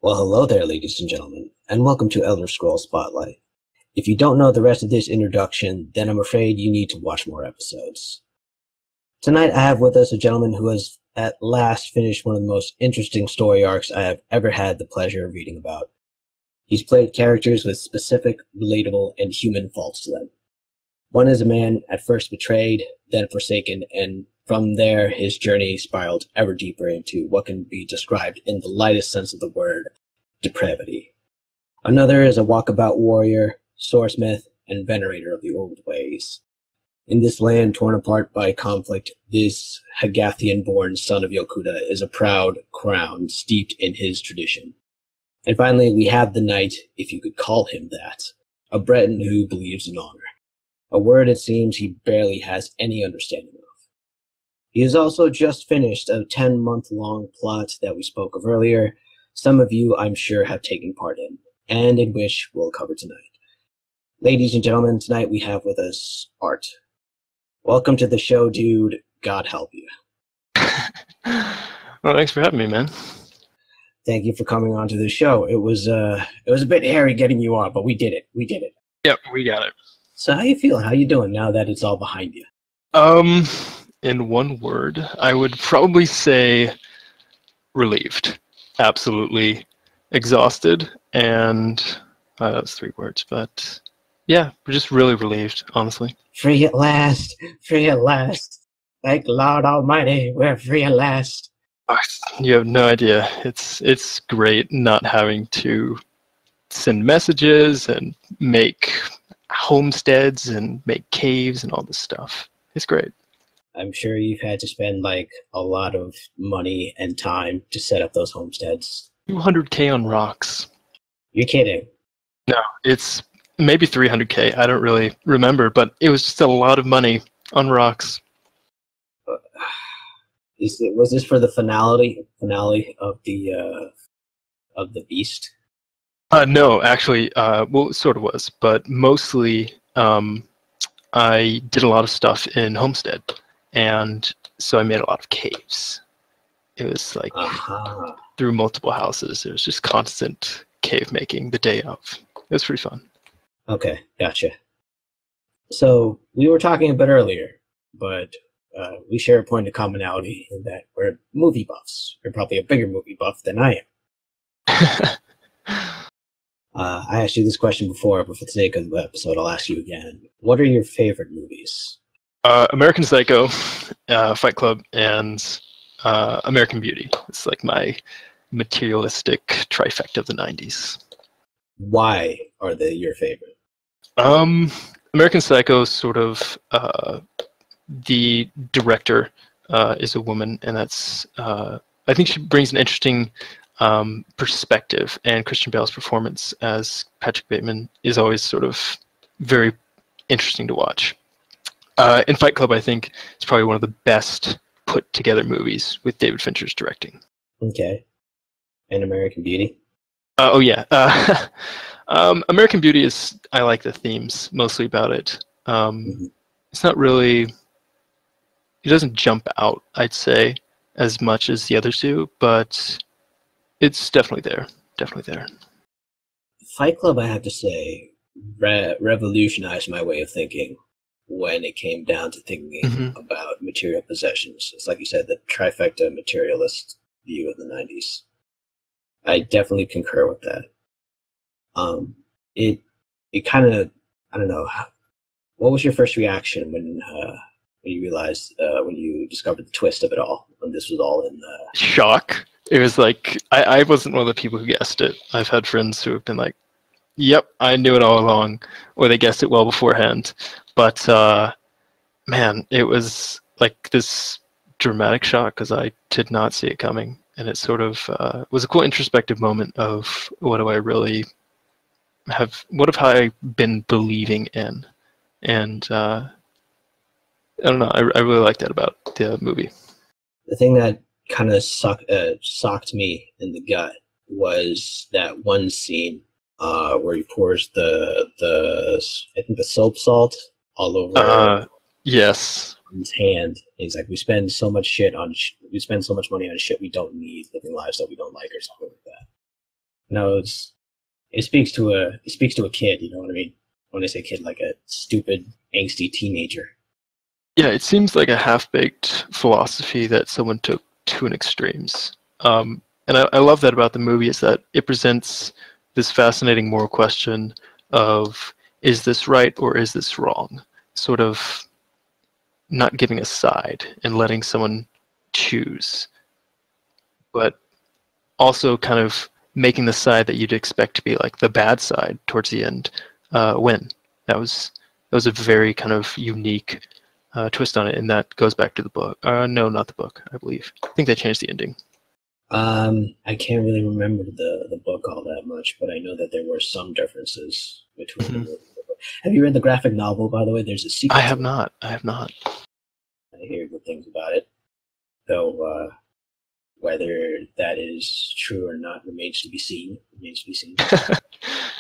Well, hello there, ladies and gentlemen, and welcome to Elder Scrolls Spotlight. If you don't know the rest of this introduction, then I'm afraid you need to watch more episodes. Tonight I have with us a gentleman who has at last finished one of the most interesting story arcs I have ever had the pleasure of reading about. He's played characters with specific, relatable, and human faults to them. One is a man at first betrayed, then forsaken, and from there his journey spiraled ever deeper into what can be described in the lightest sense of the word, depravity. Another is a walkabout warrior, swordsmith, and venerator of the old ways. In this land torn apart by conflict, this Hagathian-born son of Yokuda is a proud crown steeped in his tradition. And finally, we have the knight, if you could call him that, a Breton who believes in honor. A word it seems he barely has any understanding of. He has also just finished a 10-month-long plot that we spoke of earlier. Some of you, I'm sure, have taken part in, and in which we'll cover tonight. Ladies and gentlemen, tonight we have with us Art. Welcome to the show, dude. God help you. Well, thanks for having me, man. Thank you for coming on to the show. It was a bit hairy getting you on, but we did it. We did it. Yep, we got it. So how you feeling? How you doing now that it's all behind you? In one word, I would probably say relieved. Absolutely exhausted, and that's 3 words, but yeah, we're just really relieved, honestly. Free at last. Free at last. Thank Lord Almighty, we're free at last. You have no idea. It's great not having to send messages and make homesteads and make caves and all this stuff. It's great. I'm sure you've had to spend like a lot of money and time to set up those homesteads. 200K on rocks. You're kidding. No, it's maybe 300K. I don't really remember, but it was just a lot of money on rocks. Was this for the finale of the beast? No, actually, well, it sort of was, but mostly I did a lot of stuff in Homestead, and so I made a lot of caves. It was like through multiple houses. It was just constant cave making the day of. It was pretty fun. Okay, gotcha. So we were talking a bit earlier, but we share a point of commonality in that we're movie buffs. You're probably a bigger movie buff than I am. I asked you this question before, but for the sake of the episode, I'll ask you again. What are your favorite movies? American Psycho, Fight Club, and American Beauty. It's like my materialistic trifecta of the 90s. Why are they your favorite? American Psycho, sort of, the director is a woman, and that's I think she brings an interesting perspective, and Christian Bale's performance as Patrick Bateman is always sort of very interesting to watch. In Fight Club, I think it's probably one of the best put together movies with David Fincher's directing. Okay. And American Beauty? Oh yeah. American Beauty is, I like the themes mostly about it. It's not really, it doesn't jump out, I'd say, as much as the other two, but it's definitely there. Definitely there. Fight Club, I have to say, revolutionized my way of thinking when it came down to thinking about material possessions. It's like you said, the trifecta materialist view of the 90s. I definitely concur with that. It kind of, I don't know, what was your first reaction when you realized, when you discovered the twist of it all, when this was all in shock. It was like, I wasn't one of the people who guessed it. I've had friends who have been like, yep, I knew it all along, or they guessed it well beforehand. But man, it was like this dramatic shock because I did not see it coming. And it sort of was a cool introspective moment of what do I really have, what have I been believing in? And I don't know, I really like that about the movie. The thing that kind of socked me in the gut was that one scene where he pours the I think the soap salt all over yes, his hand. He's like, we spend so much money on shit we don't need, living lives that we don't like, or something like that. No, it speaks to a kid. You know what I mean? When I say kid, like a stupid, angsty teenager. Yeah, it seems like a half-baked philosophy that someone took to an extremes. And I love that about the movie, is that it presents this fascinating moral question of, is this right or is this wrong? Sort of not giving a side and letting someone choose, but also kind of making the side that you'd expect to be like the bad side towards the end win. That was a very kind of unique twist on it, and that goes back to the book. No, not the book, I believe. I think they changed the ending. I can't really remember the book all that much, but I know that there were some differences between the movie and the book. Have you read the graphic novel, by the way? There's a sequel. I have not. I have not. I hear good things about it, though whether that is true or not remains to be seen.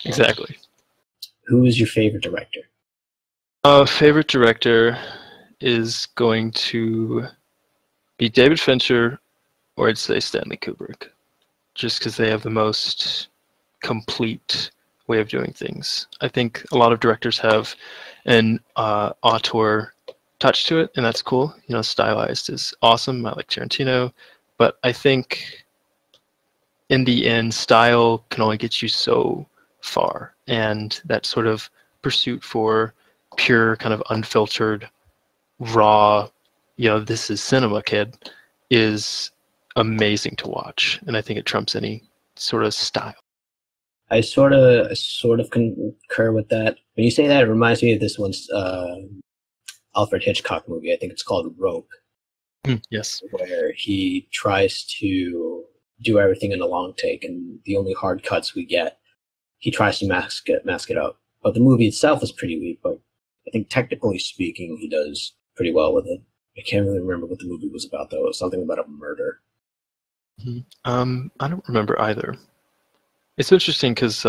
Exactly. Who is your favorite director? Favorite director is going to be David Fincher, or I'd say Stanley Kubrick, just because they have the most complete way of doing things. I think a lot of directors have an auteur touch to it, and that's cool. You know, stylized is awesome. I like Tarantino, but I think in the end, style can only get you so far, and that sort of pursuit for pure, kind of unfiltered, raw, you know, this is cinema, kid, is amazing to watch, and I think it trumps any sort of style. I sort of concur with that. When you say that, it reminds me of this one's Alfred Hitchcock movie. I think it's called Rope. Yes. Where he tries to do everything in a long take, and the only hard cuts we get, he tries to mask it up. But the movie itself is pretty weak, but I think technically speaking, he does pretty well with it. I can't really remember what the movie was about, though. It was something about a murder. I don't remember either. It's interesting because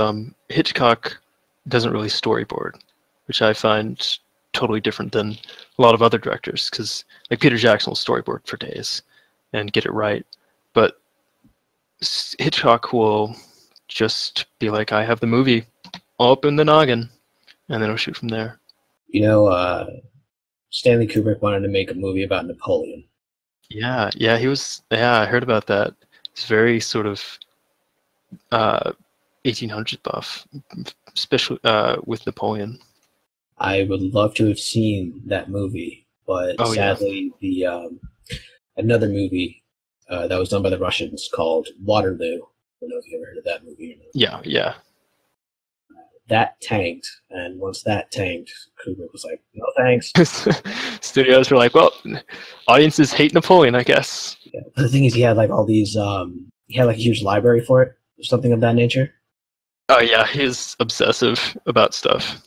Hitchcock doesn't really storyboard, which I find totally different than a lot of other directors, because like Peter Jackson will storyboard for days and get it right, but Hitchcock will just be like, I have the movie up in the noggin, and then he'll shoot from there. You know, Stanley Kubrick wanted to make a movie about Napoleon. Yeah, I heard about that. It's very sort of 1800s buff, especially with Napoleon. I would love to have seen that movie, but sadly, the another movie that was done by the Russians called Waterloo. I don't know if you ever heard of that movie. Yeah. That tanked, and once that tanked, Kubrick was like, "No thanks." Studios were like, "Well, audiences hate Napoleon, I guess." Yeah. But the thing is, he had like all these. He had like a huge library for it, or something of that nature. Oh yeah, he's obsessive about stuff.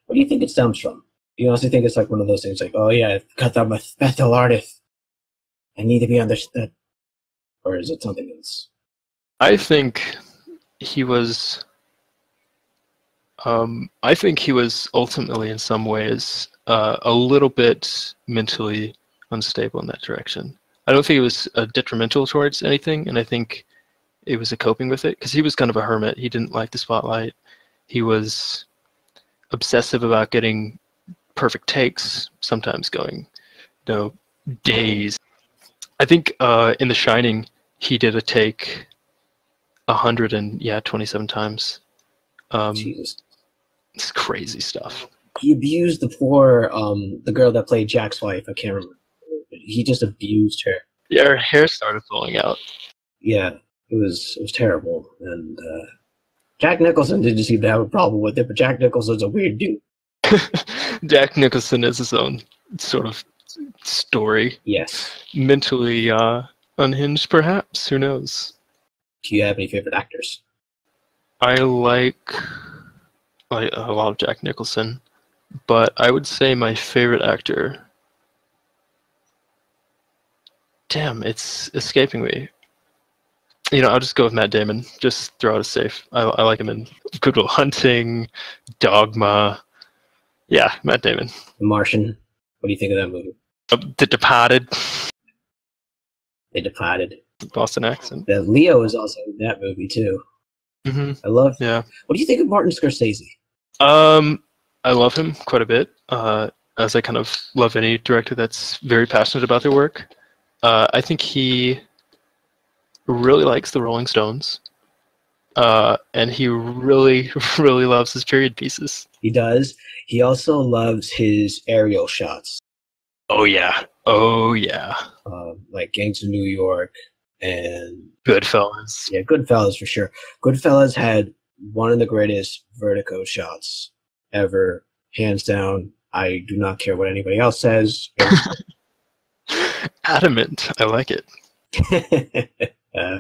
What do you think it stems from? You honestly think it's like one of those things, like, "Oh yeah, I've cut out my special artist. I need to be understood," or is it something else? I think he was. I think he was ultimately, in some ways, a little bit mentally unstable in that direction. I don't think it was detrimental towards anything, and I think it was a coping with it, because he was kind of a hermit. He didn't like the spotlight. He was obsessive about getting perfect takes, sometimes going, days. I think in The Shining, he did a take 127 times. Jesus. It's crazy stuff. He abused the poor, the girl that played Jack's wife. I can't remember. He just abused her. Yeah, her hair started falling out. Yeah, it was terrible. And Jack Nicholson didn't seem to have a problem with it, but Jack Nicholson's a weird dude. Jack Nicholson is his own sort of story. Yes. Mentally unhinged, perhaps. Who knows? Do you have any favorite actors? I like a lot of Jack Nicholson, but I would say my favorite actor. Damn, it's escaping me. I'll just go with Matt Damon. Just throw out a safe. I like him in Good Will Hunting, Dogma. Yeah, Matt Damon. The Martian. What do you think of that movie? The Departed. The Departed. Boston accent. Leo is also in that movie too. Hmm. I love. Yeah. What do you think of Martin Scorsese? I love him quite a bit. As I kind of love any director that's very passionate about their work. I think he really likes the Rolling Stones, and he really, really loves his period pieces. He does. He also loves his aerial shots, Oh yeah, oh yeah. like Gangs of New York and Goodfellas. yeah, Goodfellas for sure. Goodfellas had one of the greatest vertigo shots ever, hands down. I do not care what anybody else says. Adamant. I like it. uh,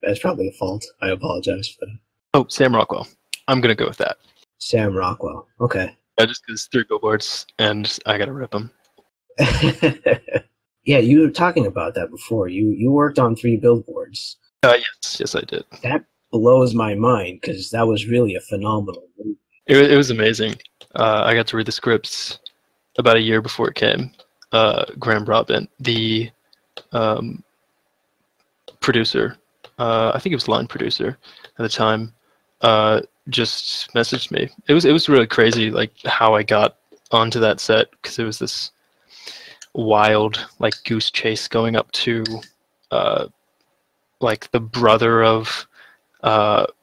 that's probably the fault. I apologize for that. Oh, Sam Rockwell. I'm gonna go with that. Sam Rockwell. Okay. Just because 3 billboards, and I gotta rip them. Yeah, you were talking about that before. You worked on 3 billboards. Yes, I did. That blows my mind because that was really a phenomenal movie. It was amazing. I got to read the scripts about a year before it came. Graham Broadbent, the producer, I think it was line producer at the time, just messaged me. It was really crazy, like how I got onto that set, because it was this wild like goose chase going up to like the brother of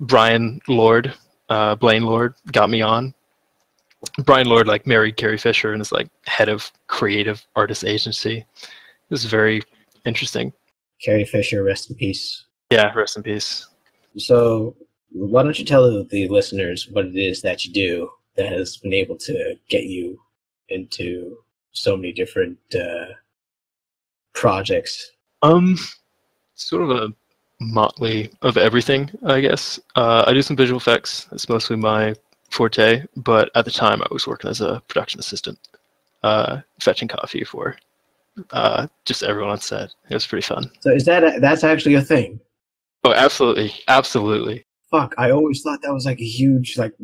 Brian Lord, Blaine Lord got me on. Brian Lord like married Carrie Fisher and is like head of creative artist agency. It was very interesting. Carrie Fisher, rest in peace. Yeah, rest in peace. So, why don't you tell the listeners what it is that you do that has been able to get you into so many different projects? Sort of a motley of everything, I guess. I do some visual effects. That's mostly my forte, but at the time I was working as a production assistant, fetching coffee for just everyone on set. It was pretty fun. So that's actually a thing? Oh, absolutely, absolutely. Fuck, I always thought that was like a huge like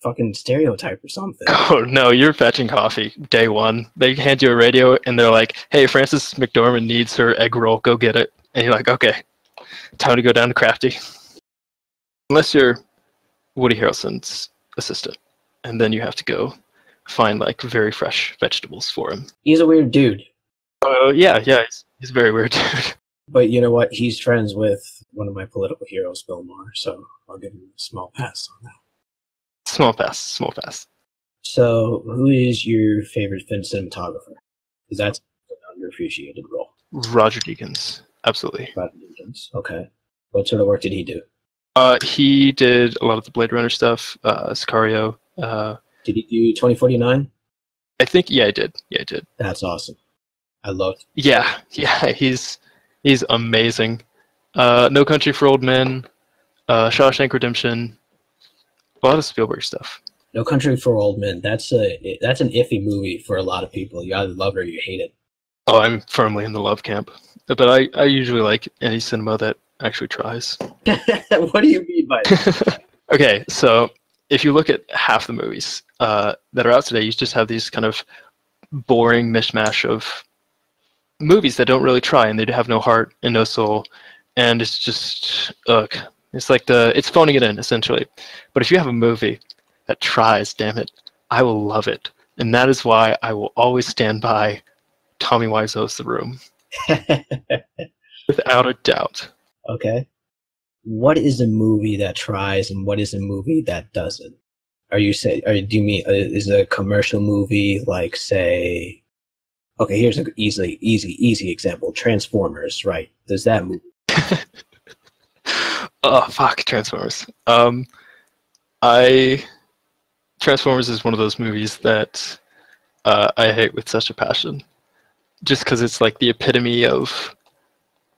fucking stereotype or something. Oh no, you're fetching coffee day one. They hand you a radio and they're like, "Hey, Frances McDormand needs her egg roll. Go get it." And you're like, "Okay, time to go down to Crafty." Unless you're Woody Harrelson's assistant, and then you have to go find like very fresh vegetables for him. He's a weird dude. Yeah, he's a very weird dude. But you know what? He's friends with one of my political heroes, Bill Maher, so I'll give him a small pass on that. Small pass, small pass. So, who is your favorite film cinematographer? Because that's an underappreciated role. Roger Deakins, absolutely. Roger Deakins. Okay. What sort of work did he do? He did a lot of the Blade Runner stuff, Sicario. Did he do 2049? I think, yeah, I did. Yeah, I did. That's awesome. I loved. Yeah, he's amazing. No Country for Old Men, Shawshank Redemption, a lot of Spielberg stuff. No Country for Old Men. That's an iffy movie for a lot of people. You either love it or you hate it. Oh, I'm firmly in the love camp, but I usually like any cinema that actually tries. What do you mean by that? Okay, so if you look at half the movies that are out today, you just have these kind of boring mishmash of movies that don't really try, and they have no heart and no soul, and it's just ugh. It's like it's phoning it in essentially. But if you have a movie that tries, damn it, I will love it, and that is why I will always stand by Tommy Wiseau's The Room, without a doubt. Okay. What is a movie that tries and what is a movie that doesn't? Do you mean is a commercial movie like, say, okay, here's an easy example. Transformers, right? Does that movie? Oh fuck, Transformers. Transformers is one of those movies that I hate with such a passion, just because it's like the epitome of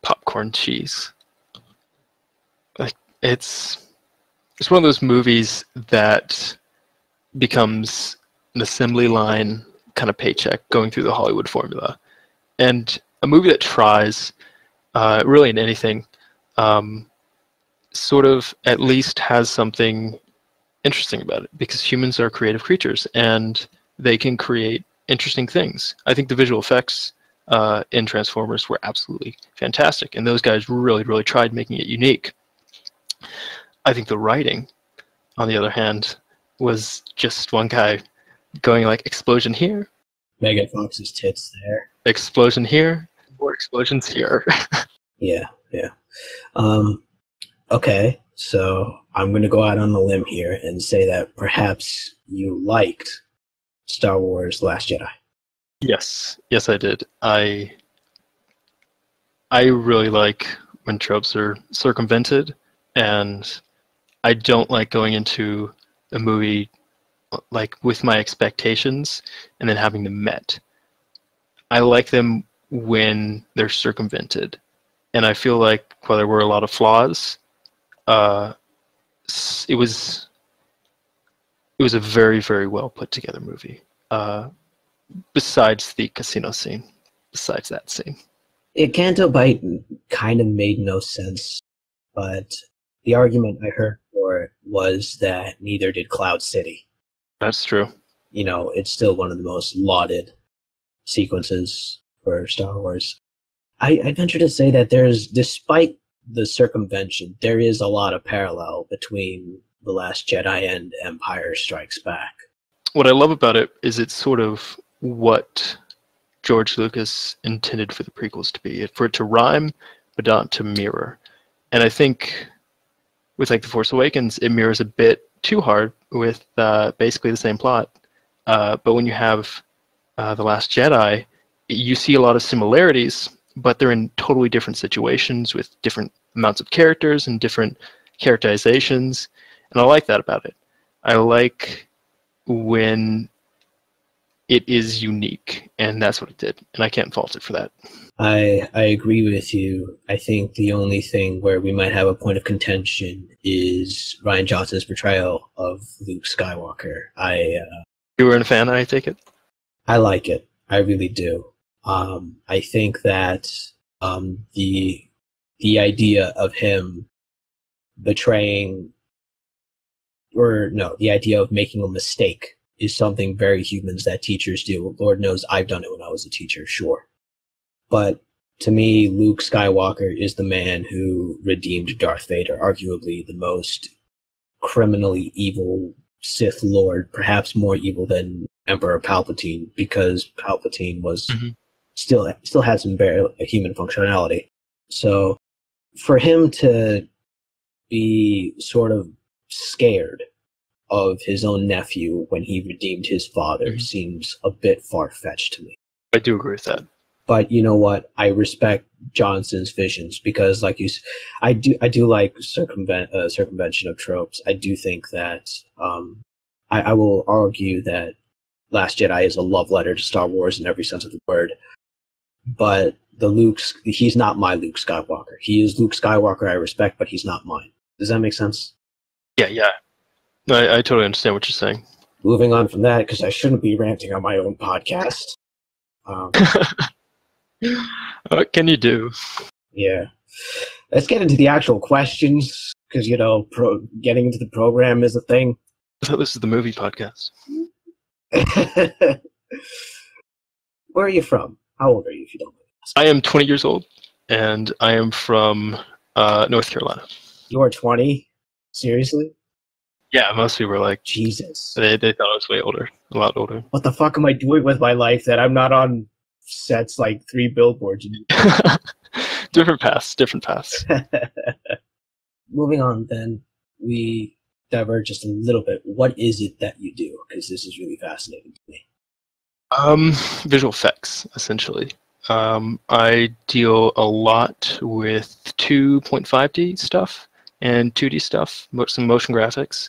popcorn cheese. Like it's one of those movies that becomes an assembly line kind of paycheck going through the Hollywood formula, and a movie that tries really in anything sort of at least has something interesting about it, because humans are creative creatures and they can create interesting things. I think the visual effects in Transformers were absolutely fantastic, and those guys really tried making it unique. I think the writing, on the other hand, was just one guy going like, explosion here, Megan Fox's tits there. explosion here, more explosions here. Yeah, yeah. Okay, so I'm going to go out on a limb here and say that perhaps you liked Star Wars Last Jedi. Yes, I did. I really like when tropes are circumvented, and I don't like going into a movie like with my expectations and then having them met. I like them when they're circumvented, and I feel like while there were a lot of flaws, it was a very, very well put together movie. Besides the casino scene, besides that scene. Canto Bight kind of made no sense, but the argument I heard for it was that neither did Cloud City. That's true. You know, it's still one of the most lauded sequences for Star Wars. I venture to say that despite the circumvention, there is a lot of parallel between The Last Jedi and Empire Strikes Back. What I love about it is it's sort of what George Lucas intended for the prequels to be, for it to rhyme, but not to mirror. And I think with like The Force Awakens, it mirrors a bit too hard with basically the same plot. But when you have The Last Jedi, you see a lot of similarities, but they're in totally different situations with different amounts of characters and different characterizations. And I like that about it. I like when it is unique, and that's what it did, and I can't fault it for that. I agree with you. I think the only thing where we might have a point of contention is Rian Johnson's portrayal of Luke Skywalker. You weren't a fan, I take it? I like it. I really do. I think that the idea of him betraying, or no, the idea of making a mistake is something very humans that teachers do. Lord knows I've done it when I was a teacher, sure. But to me, Luke Skywalker is the man who redeemed Darth Vader, arguably the most criminally evil Sith Lord, perhaps more evil than Emperor Palpatine, because Palpatine was still had some very human functionality. So for him to be sort of scared of his own nephew when he redeemed his father seems a bit far-fetched to me. I do agree with that. But you know what? I respect Johnson's visions because, like you, I do like circumvention of tropes. I do think that I will argue that Last Jedi is a love letter to Star Wars in every sense of the word. But he's not my Luke Skywalker. He is Luke Skywalker I respect, but he's not mine. Does that make sense? Yeah. I totally understand what you're saying. Moving on from that, because I shouldn't be ranting on my own podcast. What can you do? Yeah. Let's get into the actual questions, because, you know, getting into the program is a thing. I thought this is the movie podcast. Where are you from? How old are you, if you don't mind? I am 20 years old, and I am from North Carolina. You are 20? Seriously? Yeah, most people were like, Jesus. They thought I was way older, a lot older. What the fuck am I doing with my life that I'm not on sets like 3 billboards? Different paths. Moving on then, we diverge just a little bit. What is it that you do? Because this is really fascinating to me. Visual effects, essentially. I deal a lot with 2.5D stuff and 2D stuff, some motion graphics.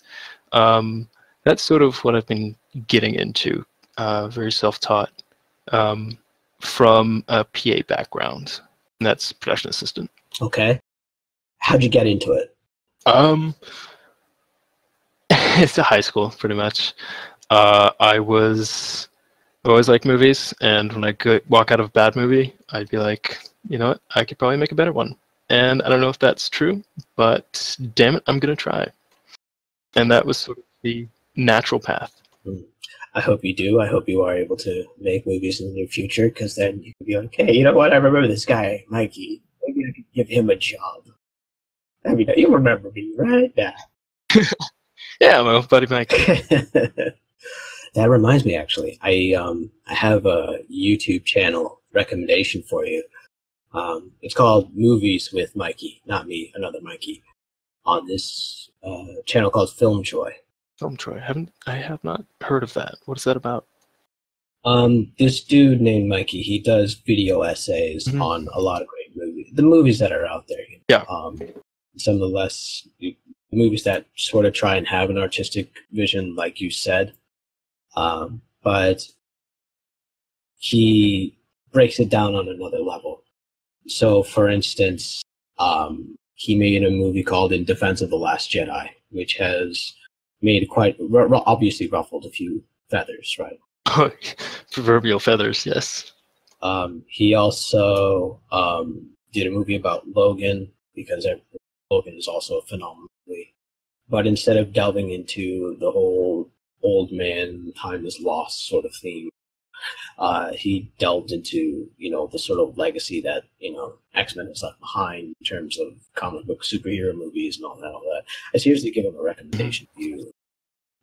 That's sort of what I've been getting into, very self-taught, from a PA background, and that's production assistant. Okay. How'd you get into it? It's a high school, pretty much. I always like movies, and when I walk out of a bad movie, I'd be like, you know what, I could probably make a better one. And I don't know if that's true, but damn it, I'm going to try. And that was sort of the natural path. I hope you do. I hope you are able to make movies in the near future, because then you could be like, hey, you know what, I remember this guy, Mikey. Maybe I could give him a job. I mean, you remember me, right? Yeah. Yeah, my buddy Mike. That reminds me, actually, I have a YouTube channel recommendation for you. It's called Movies with Mikey, not me, another Mikey, on this channel called Film Joy. Film Troy. I have not heard of that. What is that about? This dude named Mikey, he does video essays on a lot of great movies, the movies that are out there. Yeah. Some of the less movies that sort of try and have an artistic vision, like you said. But he breaks it down on another level. So, for instance, he made a movie called In Defense of the Last Jedi, which has made quite, obviously ruffled a few feathers, right? Proverbial feathers, yes. He also did a movie about Logan, because Logan is also a phenomenal movie. But instead of delving into the whole old man, time is lost sort of theme, he delved into, the sort of legacy that, X-Men has left behind in terms of comic book superhero movies and all that. I seriously give him a recommendation if you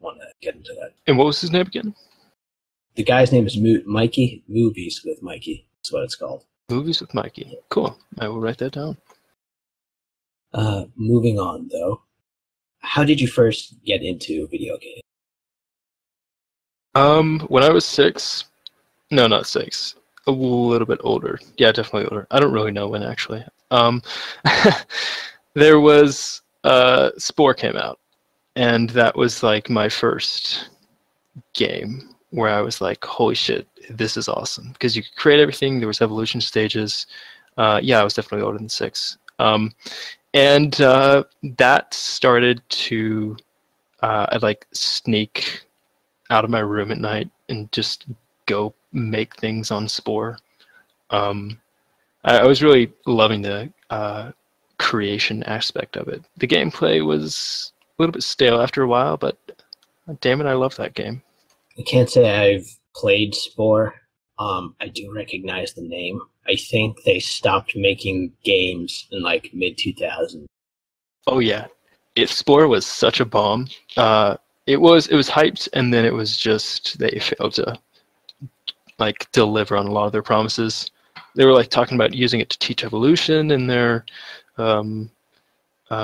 want to get into that. And what was his name again? The guy's name is Mikey. Movies with Mikey. That's what it's called. Movies with Mikey. Cool. I will write that down. Moving on, though. How did you first get into video games? When I was 6, no, not 6, a little bit older. Yeah, definitely older. I don't really know when, actually. There was, Spore came out, and that was like my first game where I was like, holy shit, this is awesome. Because you could create everything, there was evolution stages. Yeah, I was definitely older than 6. And that started to, I'd like sneak out of my room at night and just go make things on Spore. I was really loving the creation aspect of it. The gameplay was a little bit stale after a while, but damn it, I love that game. I can't say I've played Spore. I do recognize the name. I think they stopped making games in like mid-2000s. Oh yeah, Spore was such a bomb. It was hyped, and then it was just they failed to like deliver on a lot of their promises. They were like talking about using it to teach evolution in their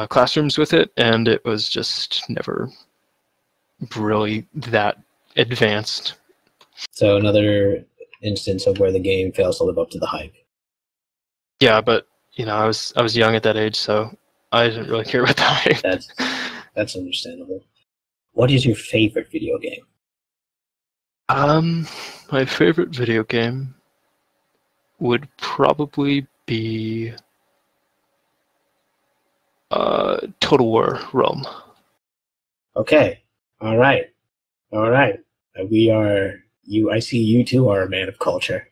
classrooms with it, and it was just never really that advanced. So another instance of where the game fails to live up to the hype. Yeah, but I was young at that age, so I didn't really care about the hype. That's understandable. What is your favorite video game? My favorite video game would probably be Total War Rome. Okay. All right. We are you. I see you two are a man of culture.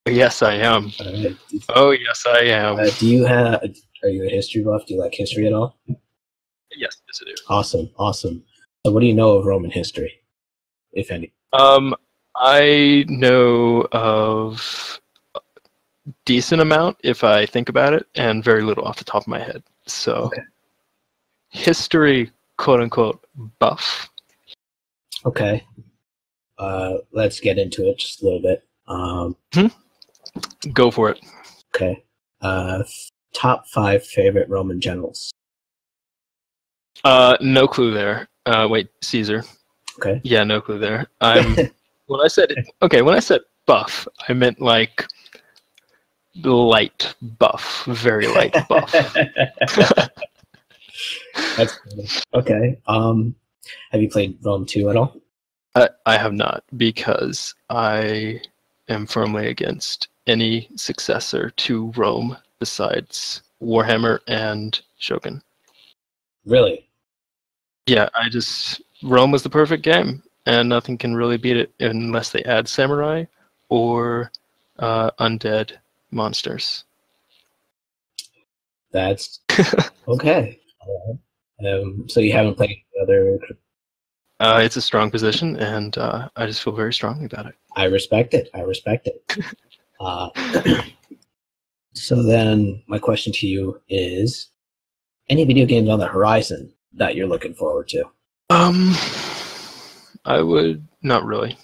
Yes, I am. Right. Oh, yes, I am. Are you a history buff? Do you like history at all? Yes, I do. Awesome. So what do you know of Roman history, if any? I know of a decent amount if I think about it, and very little off the top of my head. So, okay. History, quote unquote, buff. Okay. Let's get into it just a little bit. Go for it. Okay. Top 5 favorite Roman generals. No clue there. Wait, Caesar. Okay. Yeah, no clue there. When I said buff, I meant like light buff, very light buff. That's cool. Okay. Have you played Rome 2 at all? I have not, because I am firmly against any successor to Rome besides Warhammer and Shogun. Really? Yeah, Rome was the perfect game, and nothing can really beat it unless they add samurai or undead monsters. That's okay. So you haven't played the other? It's a strong position, and I just feel very strongly about it. I respect it. So then my question to you is, any video games on the horizon that you're looking forward to? I would not really.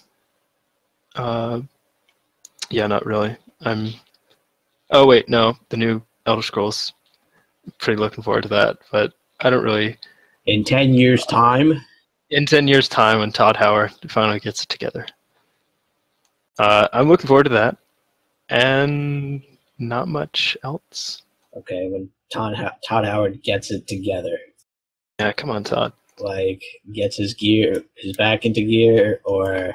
Yeah, not really. Oh wait, no, the new Elder Scrolls. Pretty looking forward to that, but I don't really. In 10 years' time? In 10 years' time, when Todd Howard finally gets it together, I'm looking forward to that, and not much else. Okay, when Todd Howard gets it together. Yeah, come on, Todd. Like, gets his back into gear, or...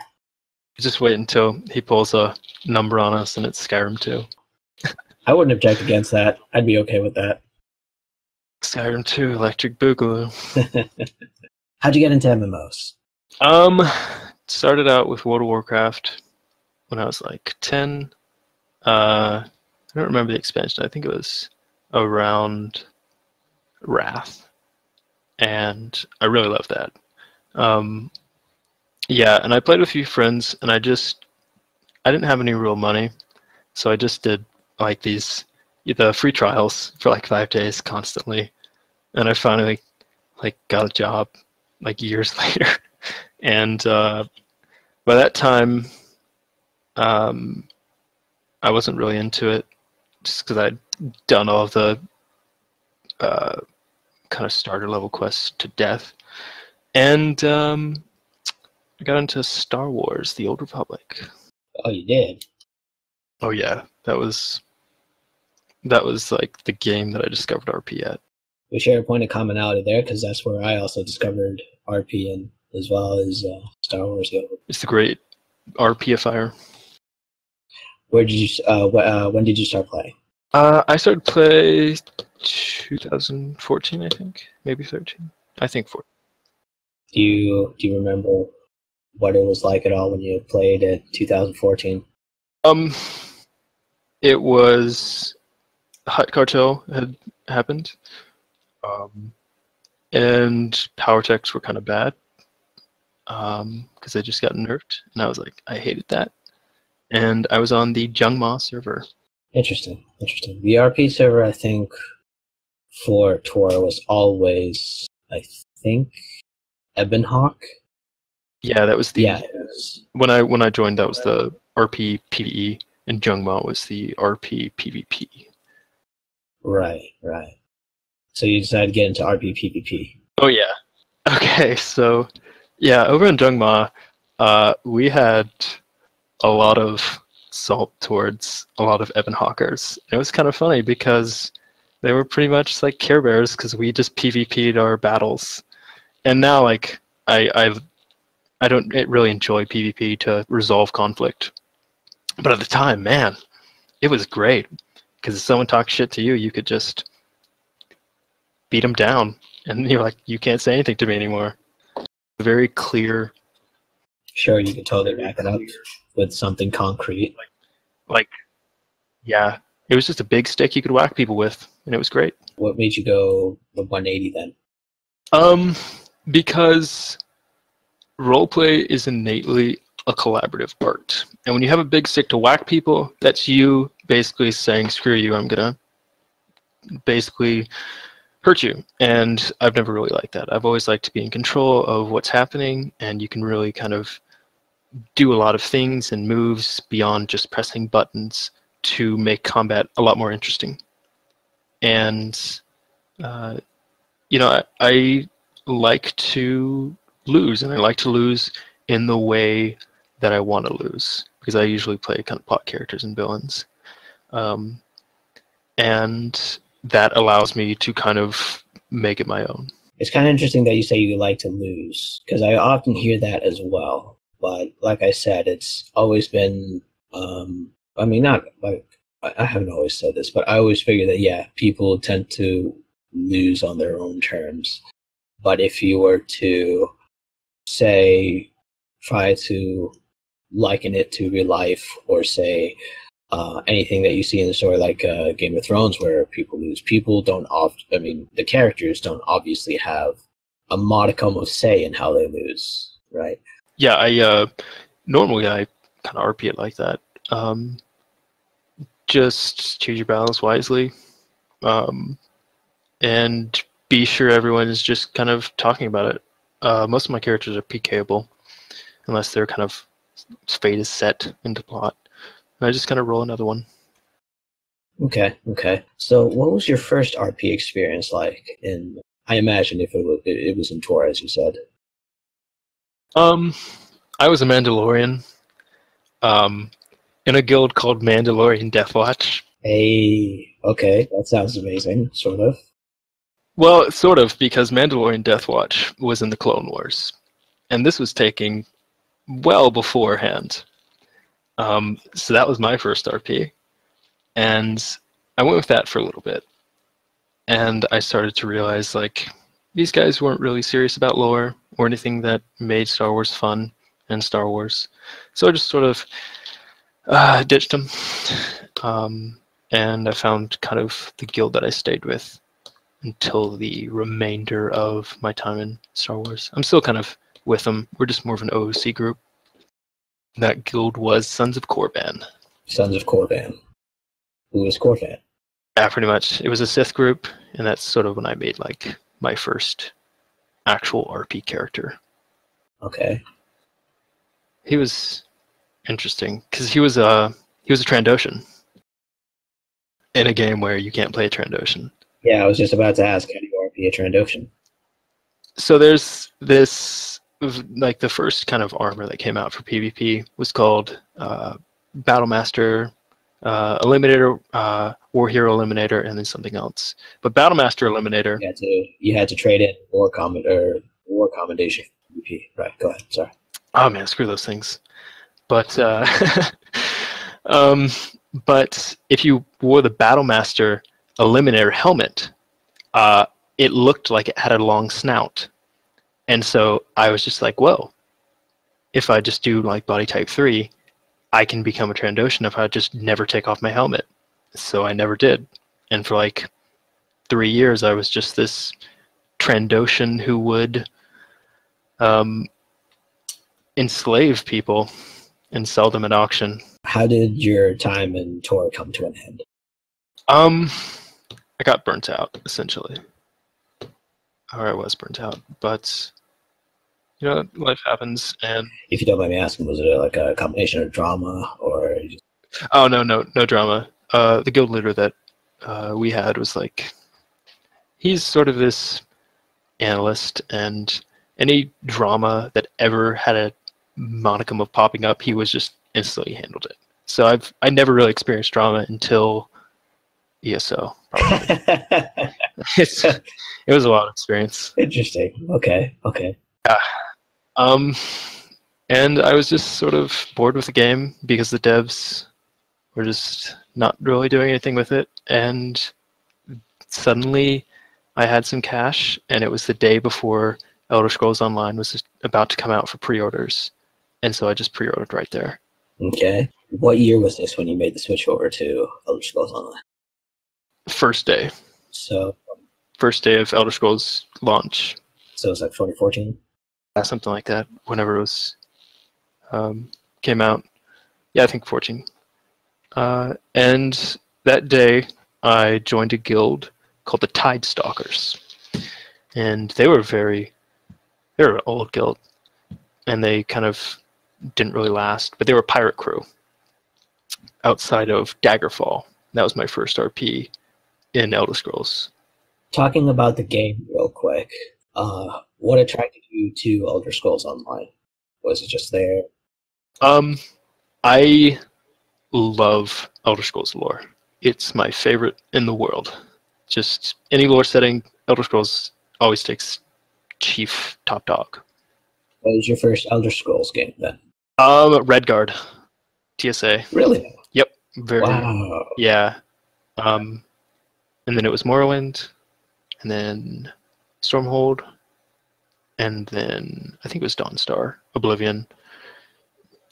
Just wait until he pulls a number on us and it's Skyrim 2. I wouldn't object against that. I'd be okay with that. Skyrim 2, Electric Boogaloo. How'd you get into MMOs? Started out with World of Warcraft when I was like 10. I don't remember the expansion. I think it was around Wrath. And I really loved that. Yeah, and I played with a few friends, and I didn't have any real money, so I just did like the free trials for like 5 days constantly, and I finally like got a job like years later, and by that time, I wasn't really into it, just because I'd done all of the kind of starter level quests to death, and I got into Star Wars: The Old Republic. Oh, you did? Oh yeah, that was like the game that I discovered RP at. We share a point of commonality there, because that's where I also discovered RP, and as well as Star Wars. It's the great RPifier. Where did you? When did you start playing? I started play 2014, I think, maybe 13. I think 14. Do you remember what it was like at all when you played at 2014? It was Hut Cartel had happened, and power techs were kind of bad because they just got nerfed, and I was like, I hated that, and I was on the Jungma server. Interesting. The RP server, I think, for Tor was always, I think, Ebonhawk. Yeah, that was the when I joined. That was the RP PvE, and Jungma was the RP PvP. Right. So you decided to get into RP PvP. Oh yeah. Okay, so yeah, over in Jungma, we had a lot of salt towards a lot of Ebonhawkers. It was kind of funny because they were pretty much like Care Bears because we just PvP'd our battles, and now like I don't really enjoy PvP to resolve conflict. But at the time, man, it was great. Because if someone talks shit to you, you could just beat them down. And you're like, you can't say anything to me anymore. Very clear. Sure, you could totally back it up with something concrete. Like, yeah. It was just a big stick you could whack people with. And it was great. What made you go the 180 then? Because roleplay is innately a collaborative art. And when you have a big stick to whack people, that's you basically saying, screw you, I'm gonna basically hurt you. And I've never really liked that. I've always liked to be in control of what's happening, and you can really kind of do a lot of things and moves beyond just pressing buttons to make combat a lot more interesting. And you know, I like to lose, and I like to lose in the way that I want to lose, because I usually play kind of plot characters and villains, and that allows me to kind of make it my own. It's kind of interesting that you say you like to lose, because I often hear that as well. But like I said, it's always been, I mean, not like, I haven't always said this, but I always figure that, yeah, people tend to lose on their own terms. But if you were to, say, try to liken it to real life, or say anything that you see in the story, like Game of Thrones, where people lose, people don't the characters don't obviously have a modicum of say in how they lose, right? Yeah, I normally I kind of RP it like that. Just choose your battles wisely, and be sure everyone is just kind of talking about it. Most of my characters are PKable, unless their kind of fate is set into plot. And I just kind of roll another one. Okay, okay. So what was your first RP experience like? I imagine if it was in Tor, as you said. I was a Mandalorian in a guild called Mandalorian Deathwatch. Hey, okay, that sounds amazing, sort of. Well, sort of, because Mandalorian Deathwatch was in the Clone Wars, and this was taking well beforehand. So that was my first RP, and I went with that for a little bit, and I started to realize, like, these guys weren't really serious about lore or anything that made Star Wars fun and Star Wars, so I just sort of ditched them, and I found kind of the guild that I stayed with until the remainder of my time in Star Wars. I'm still kind of with them. We're just more of an OOC group. That guild was Sons of Korban. Sons of Korban. Who is Korban? Yeah, pretty much. It was a Sith group, and that's sort of when I made like my first actual RP character. Okay. He was interesting because he was a Trandoshan in a game where you can't play a Trandoshan. Yeah, I was just about to ask, how do you RP a Trandoshan? So there's this, like, the first kind of armor that came out for PvP was called Battlemaster Eliminator, War Hero Eliminator, and then something else. But Battlemaster Eliminator. You had to trade in War Commendation for PvP. Right, go ahead. Sorry. Oh man, screw those things. But but if you wore the Battlemaster Eliminator helmet, it looked like it had a long snout. And so I was just like, whoa, if I just do like body type 3, I can become a Trandoshan if I just never take off my helmet. So I never did. And for like 3 years, I was just this Trandoshan who would enslave people and sell them at auction. How did your time in Tor come to an end? I got burnt out, essentially. Or I was burnt out, but you know, life happens. And if you don't mind me asking, was it like a combination of drama or? Oh no drama. The guild leader that we had was like, he's sort of this analyst, and any drama that ever had a modicum of popping up, he was just instantly handled it. So I never really experienced drama until ESO. Probably. It was a wild experience. Interesting. Okay. Yeah. And I was just sort of bored with the game because the devs were just not really doing anything with it. And suddenly I had some cash, and it was the day before Elder Scrolls Online was just about to come out for pre-orders. And so I just pre-ordered right there. Okay. What year was this when you made the switch over to Elder Scrolls Online? First day. So. First day of Elder Scrolls launch. So it's like 2014? Something like that, whenever it was came out. Yeah, I think 14. And that day, I joined a guild called the Tide Stalkers. And they were an old guild. And they kind of didn't really last, but they were a pirate crew outside of Daggerfall. That was my first RP in Elder Scrolls. Talking about the game real quick, what attracted you to Elder Scrolls Online? Was it just there? I love Elder Scrolls lore. It's my favorite in the world. Just any lore setting, Elder Scrolls always takes chief top dog. What was your first Elder Scrolls game then? Redguard, TSA. Really? Yep. Very. Wow. Yeah. And then it was Morrowind, and then Stormhold, and then I think it was Dawnstar, Oblivion,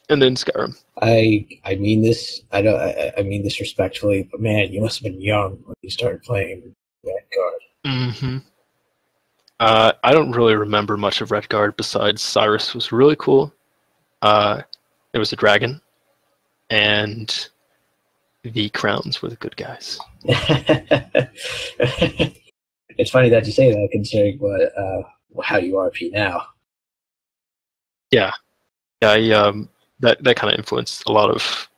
and then Skyrim. I mean this. I mean this respectfully, but man, you must have been young when you started playing Redguard. Mm-hmm. I don't really remember much of Redguard besides Cyrus was really cool. It was a dragon, and the crowns were the good guys. It's funny that you say that, considering how you RP now. Yeah, yeah. That kind of influenced a lot of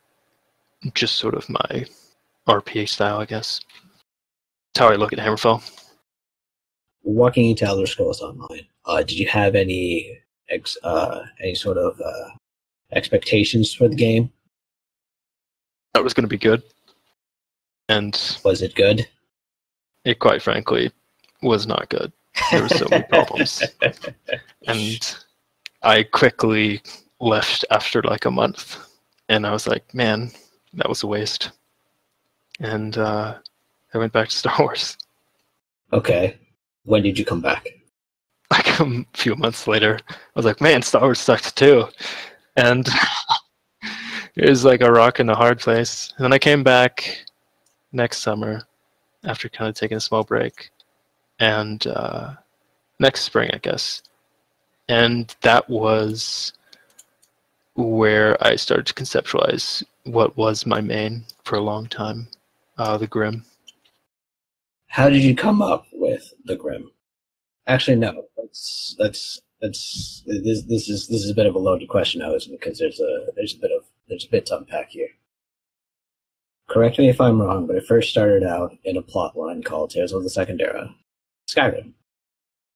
just sort of my RP style, I guess. That's how I look at Hammerfell. Walking into Elder Scrolls Online, did you have any sort of expectations for the game? That was going to be good, and Was it good? it quite frankly was not good. There were so many problems, and I quickly left after like a month, and I was like, man, that was a waste. And I went back to Star Wars. Okay. When did you come back? Like a few months later, I was like, man, Star Wars sucks too. And it was like a rock in a hard place. And then I came back next summer after kind of taking a small break. And next spring, I guess. And that was where I started to conceptualize what was my main for a long time, the Grim. How did you come up with the Grim? Actually, no. This is a bit of a loaded question, because there's a bit to unpack here. Correct me if I'm wrong, but it first started out in a plot line called Tales of the Second Era, Skyrim.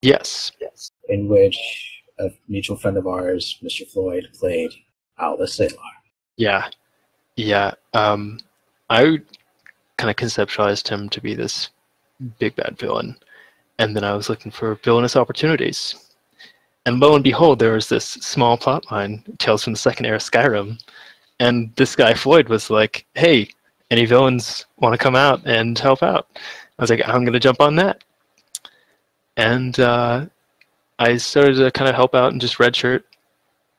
Yes. In which a mutual friend of ours, Mr. Floyd, played Atlas Salar. Yeah. I kind of conceptualized him to be this big bad villain, and then I was looking for villainous opportunities. And lo and behold, there was this small plot line, Tales from the Second Era Skyrim, and this guy Floyd was like, hey, any villains want to come out and help out? I was like, I'm going to jump on that. And I started to kind of help out and just redshirt,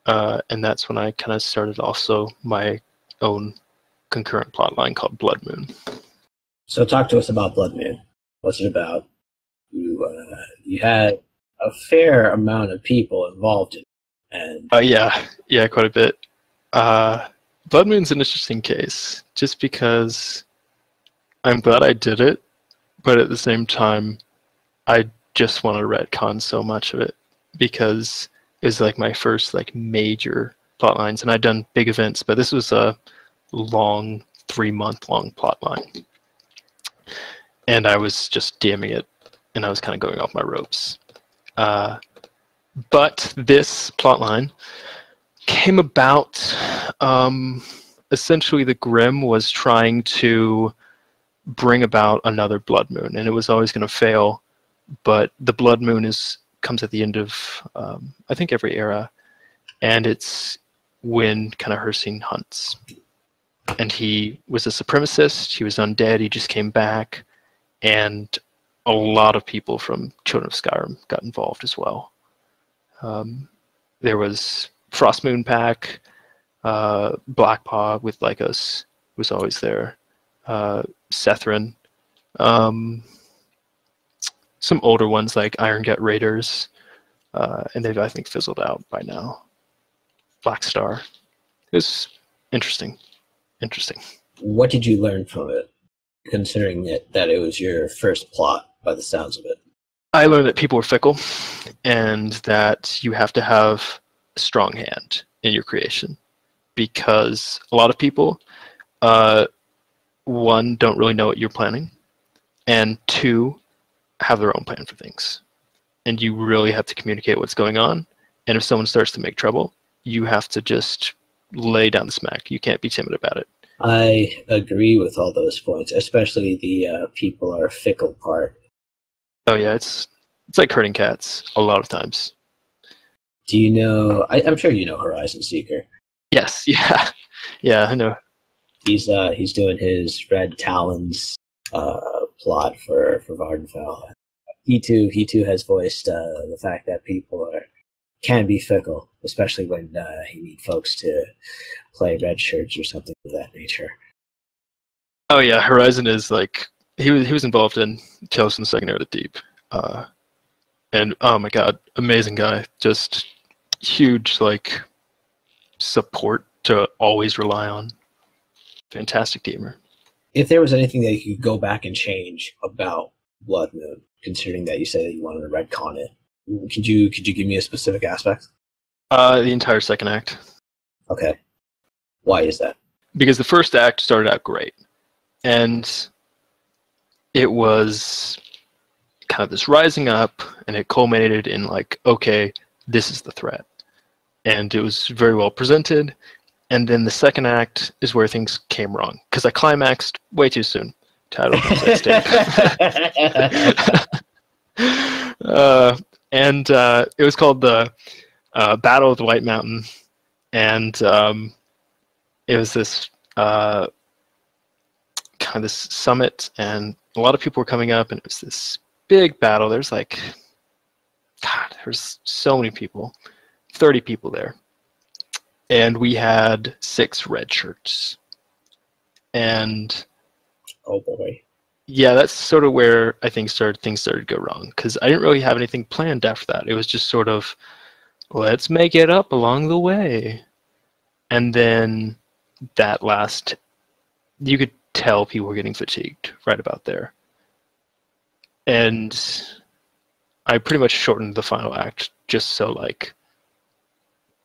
and that's when I kind of started also my own concurrent plot line called Blood Moon. So talk to us about Blood Moon. What's it about? You had a fair amount of people involved in it. And yeah, quite a bit. Blood Moon's an interesting case, just because I'm glad I did it, but at the same time, I just want to retcon so much of it, because it was like my first like major plot lines, and I'd done big events, but this was a long 3-month-long plot line. And I was just DMing it, and I was kind of going off my ropes. But this plotline came about, essentially the Grim was trying to bring about another Blood Moon, and it was always going to fail, but the Blood Moon comes at the end of, I think, every era, and it's when kind of Hircine hunts. And he was a supremacist, he was undead, he just came back, and a lot of people from Children of Skyrim got involved as well. There was Frostmoon Pack, Blackpaw with Lycos was always there, Sethrin, some older ones like Iron Gut Raiders, and they've, I think, fizzled out by now. Black Star. It was interesting. What did you learn from it, considering that it was your first plot by the sounds of it? I learned that people are fickle, and that you have to have a strong hand in your creation, because a lot of people, one, don't really know what you're planning, and two, have their own plan for things. And you really have to communicate what's going on, and if someone starts to make trouble, you have to just lay down the smack. You can't be timid about it. I agree with all those points, especially the people are fickle part. Oh yeah, it's like herding cats a lot of times. Do you know? I'm sure you know Horizon Seeker. Yes, yeah, I know. He's doing his Red Talons plot for Vardenfell. He too has voiced the fact that people can be fickle, especially when you need folks to play red shirts or something of that nature. Oh yeah, Horizon is like he was involved in Tales from the Second Era Deep, and oh my god, amazing guy, just huge like support to always rely on. Fantastic gamer. If there was anything that you could go back and change about Blood Moon, considering that you said that you wanted to retcon it? Could you give me a specific aspect? The entire second act. Okay. Why is that? Because the first act started out great, and it was kind of this rising up, and it culminated in like, okay, this is the threat. And it was very well presented. And then the second act is where things came wrong, because I climaxed way too soon. Title comes at stake. It was called the Battle of the White Mountain, and it was this kind of this summit, and a lot of people were coming up, and it was this big battle. There's like, God, there's so many people, 30 people there, and we had 6 red shirts, and oh boy. Yeah, that's sort of where I think things started to go wrong, because I didn't really have anything planned after that. It was just sort of, let's make it up along the way. And then that last, you could tell people were getting fatigued right about there. And I pretty much shortened the final act just so like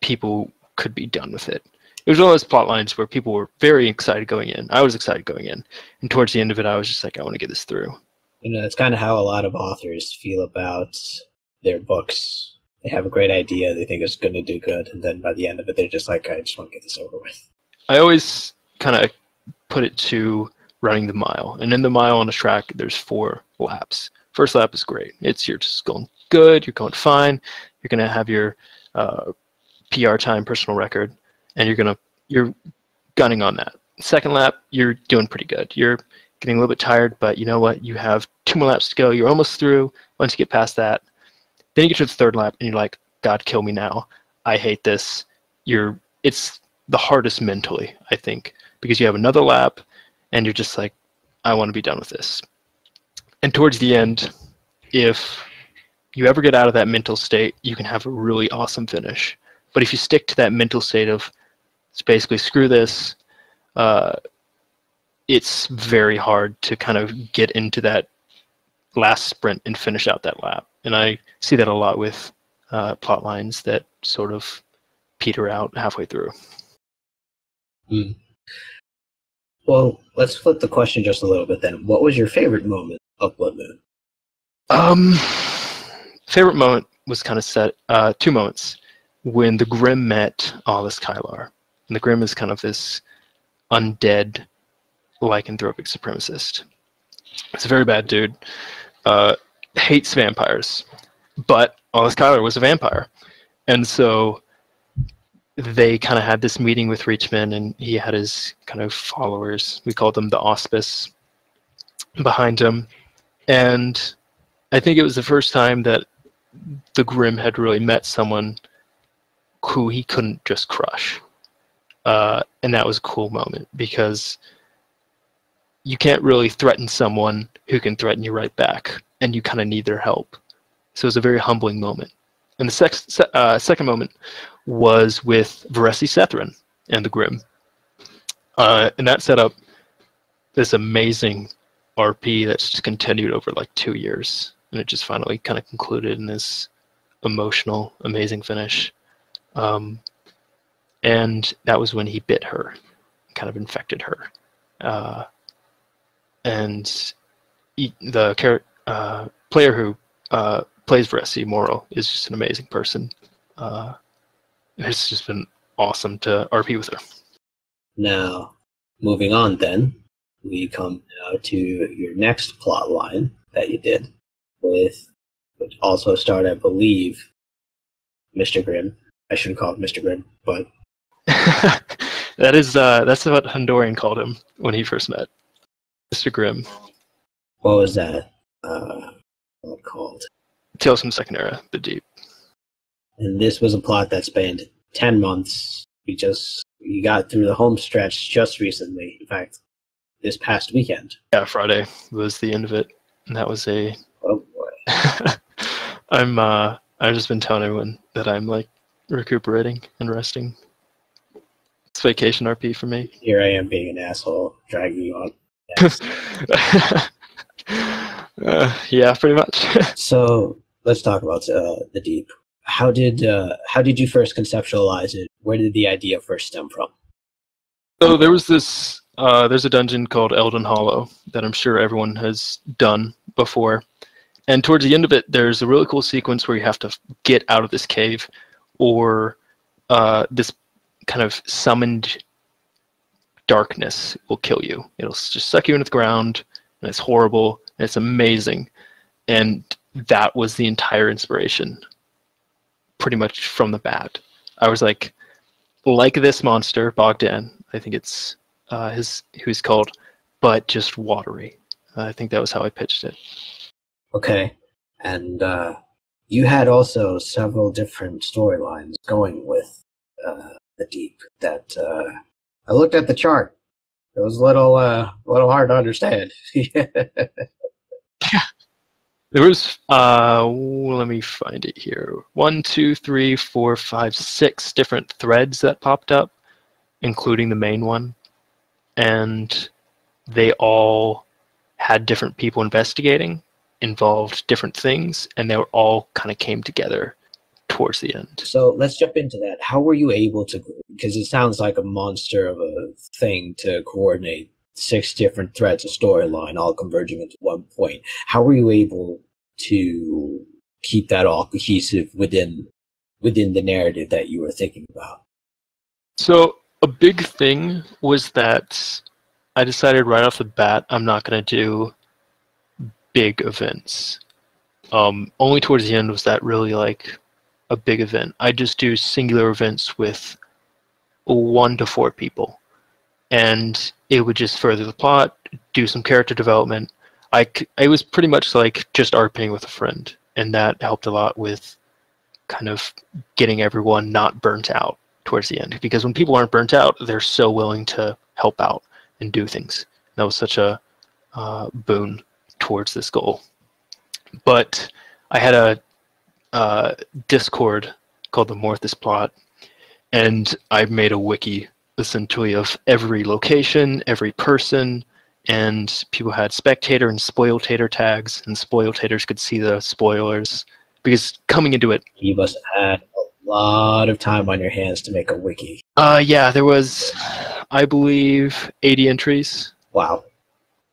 people could be done with it. It was one of those plot lines where people were very excited going in. I was excited going in. And towards the end of it, I was just like, I want to get this through. You know, it's kind of how a lot of authors feel about their books. They have a great idea. They think it's going to do good. And then by the end of it, they're just like, I just want to get this over with. I always kind of put it to running the mile. And in the mile on a track, there's 4 laps. First lap is great. You're just going good. You're going fine. You're going to have your PR time, personal record. And you're gunning on that. Second lap, you're doing pretty good. You're getting a little bit tired, but you know what? You have 2 more laps to go. You're almost through. Once you get past that, then you get to the third lap, and you're like, God, kill me now. I hate this. It's the hardest mentally, I think, because you have another lap, and you're just like, I want to be done with this. And towards the end, if you ever get out of that mental state, you can have a really awesome finish. But if you stick to that mental state of, it's basically screw this, it's very hard to kind of get into that last sprint and finish out that lap. And I see that a lot with plot lines that sort of peter out halfway through. Mm. Well, let's flip the question just a little bit then. What was your favorite moment of Blood Moon? Favorite moment was kind of set, 2 moments. When the Grimm met Alice Kylar. And the Grimm is kind of this undead lycanthropic supremacist. It's a very bad dude. Hates vampires. But Alice Kylar was a vampire. And so they kind of had this meeting with Reachman, and he had his kind of followers. We called them the Auspice behind him. And I think it was the first time that the Grimm had really met someone who he couldn't just crush. And that was a cool moment, because you can't really threaten someone who can threaten you right back, and you kind of need their help. So it was a very humbling moment. And the second moment was with Varesi Sethran and the Grimm. And that set up this amazing RP that's just continued over like 2 years. And it just finally kind of concluded in this emotional, amazing finish. And that was when he bit her, kind of infected her. And the player who plays Varesi, Morrow, is just an amazing person. It's just been awesome to RP with her. Now, moving on then, we come now to your next plot line that you did with, which also starred, I believe, Mr. Grimm. I shouldn't call him Mr. Grimm, but that's what Honduran called him when he first met. Mr. Grimm. What was that called? Tales from the Second Era, The Deep. And this was a plot that spanned 10 months. We got through the home stretch just recently. In fact, this past weekend. Yeah, Friday was the end of it. And that was a... Oh boy. I've just been telling everyone that I'm like recuperating and resting. It's vacation RP for me. Here I am being an asshole, dragging you on. Yeah, pretty much. So let's talk about the Deep. How did you first conceptualize it? Where did the idea first stem from? So there was this. There's a dungeon called Elden Hollow that I'm sure everyone has done before. And towards the end of it, there's a really cool sequence where you have to get out of this cave, or this kind of summoned darkness will kill you. It'll just suck you into the ground, and it's horrible, and it's amazing. And that was the entire inspiration, pretty much from the bat. I was like this monster, Bogdan, I think it's who he's called, but just watery. I think that was how I pitched it. Okay, and you had also several different storylines going with the Deep. That I looked at the chart. It was a little hard to understand. Yeah. There was let me find it here. 1, 2, 3, 4, 5, 6 different threads that popped up, including the main one, and they all had different people investigating, involved different things, and they were all kind of came together towards the end. So let's jump into that. How were you able to, because it sounds like a monster of a thing to coordinate 6 different threads of storyline all converging into one point. How were you able to keep that all cohesive within the narrative that you were thinking about? So a big thing was that I decided right off the bat I'm not going to do big events. Only towards the end was that really like a big event. I just do singular events with 1 to 4 people, and it would just further the plot, do some character development. I was pretty much like just RPing with a friend, and that helped a lot with kind of getting everyone not burnt out towards the end. Because when people aren't burnt out, they're so willing to help out and do things. That was such a boon towards this goal. But I had a Discord called the Morthus Plot, and I made a wiki essentially of every location, every person, and people had spectator and spoiltator tags, and spoiltators could see the spoilers. Because coming into it, you must have had a lot of time on your hands to make a wiki. Yeah, there was, I believe, 80 entries. Wow.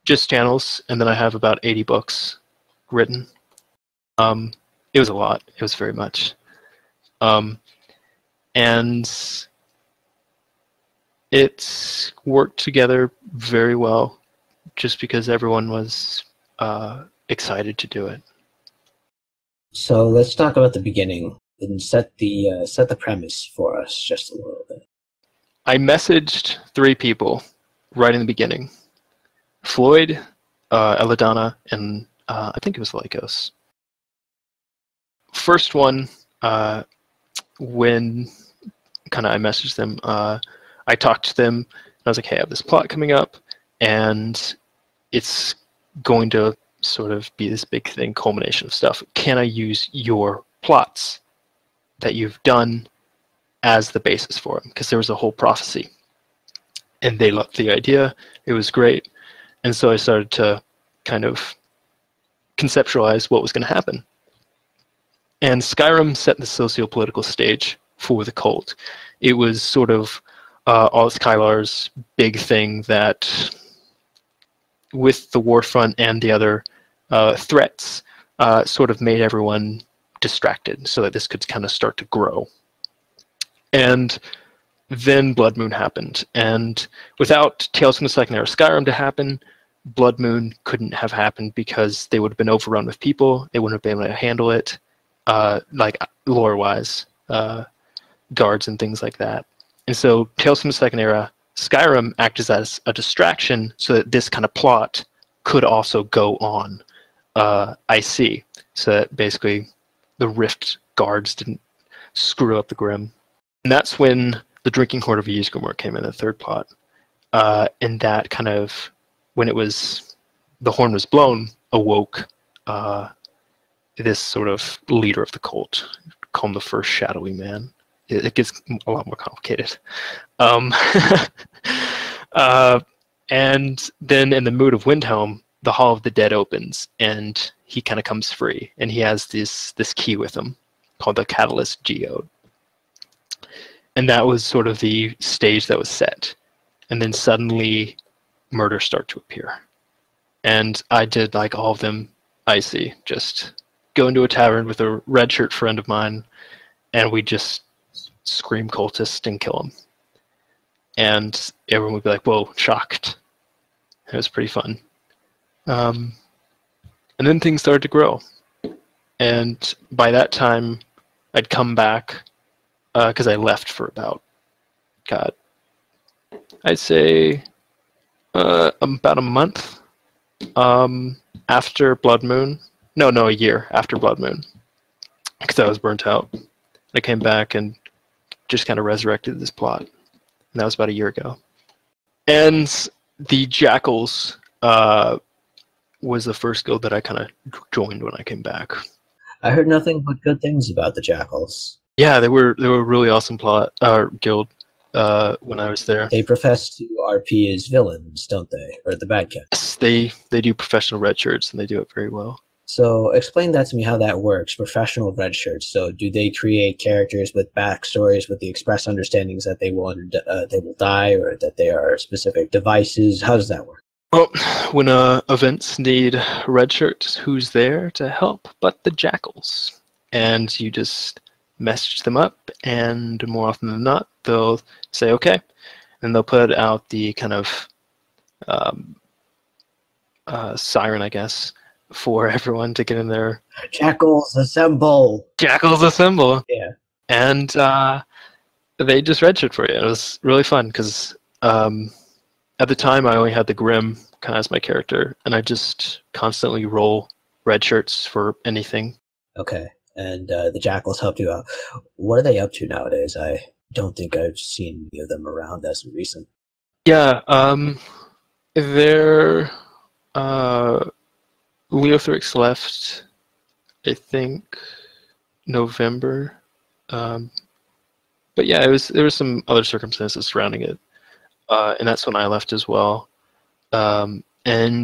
Just channels, and then I have about 80 books written. It was a lot. It was very much. And it worked together very well just because everyone was excited to do it. So let's talk about the beginning and set the premise for us just a little bit. I messaged 3 people right in the beginning. Floyd, Eladana, and I think it was Lycos. First one, when kind of I messaged them, I talked to them, and I was like, hey, I have this plot coming up, and it's going to sort of be this big thing, culmination of stuff. Can I use your plots that you've done as the basis for them? Because there was a whole prophecy. And they loved the idea. It was great. And so I started to kind of conceptualize what was going to happen. And Skyrim set the socio-political stage for the cult. It was sort of all Skylar's big thing that, with the Warfront and the other threats, sort of made everyone distracted so that this could kind of start to grow. And then Blood Moon happened. And without Tales from the Second Era Skyrim to happen, Blood Moon couldn't have happened because they would have been overrun with people. They wouldn't have been able to handle it, like lore-wise, guards and things like that. And so Tales from the Second Era Skyrim acted as a distraction so that this kind of plot could also go on IC, so that basically the Rift guards didn't screw up the Grim. And that's when the Drinking Horde of Ysgramor came in, the third plot. And that kind of, when it was, the horn was blown, awoke this sort of leader of the cult, called him the First Shadowy Man. It gets a lot more complicated. And then in the Mood of Windhelm, the Hall of the Dead opens, and he kind of comes free, and he has this key with him called the Catalyst Geode. And that was sort of the stage that was set. And then suddenly murders start to appear. And I did like all of them icy, just go into a tavern with a red shirt friend of mine, and we just scream cultist and kill him. And everyone would be like, whoa, shocked. It was pretty fun. And then things started to grow. And by that time, I'd come back, because I left for about, God, I'd say about a month after Blood Moon. No, a year after Blood Moon, because I was burnt out. I came back and just kind of resurrected this plot. And that was about a year ago. And the Jackals was the first guild that I kind of joined when I came back. I heard nothing but good things about the Jackals. Yeah, they were a really awesome guild when I was there. They profess to RP as villains, don't they? Or the bad guys? Yes, they do professional red shirts, and they do it very well. So explain that to me, how that works. Professional red shirts. So do they create characters with backstories with the express understandings that they will die, or that they are specific devices? How does that work? Well, when events need red shirts, who's there to help but the Jackals? And you just message them up, and more often than not, they'll say okay, and they'll put out the kind of siren, I guess, for everyone to get in there. Jackals assemble! Jackals assemble! Yeah. And they just redshirt for you. It was really fun, because at the time I only had the Grim kind of as my character, and I just constantly roll red shirts for anything. Okay. And the Jackals helped you out. What are they up to nowadays? I don't think I've seen any of them around as of recent. Yeah, they're Leothrix left, I think, November. But yeah, there was some other circumstances surrounding it, and that's when I left as well. And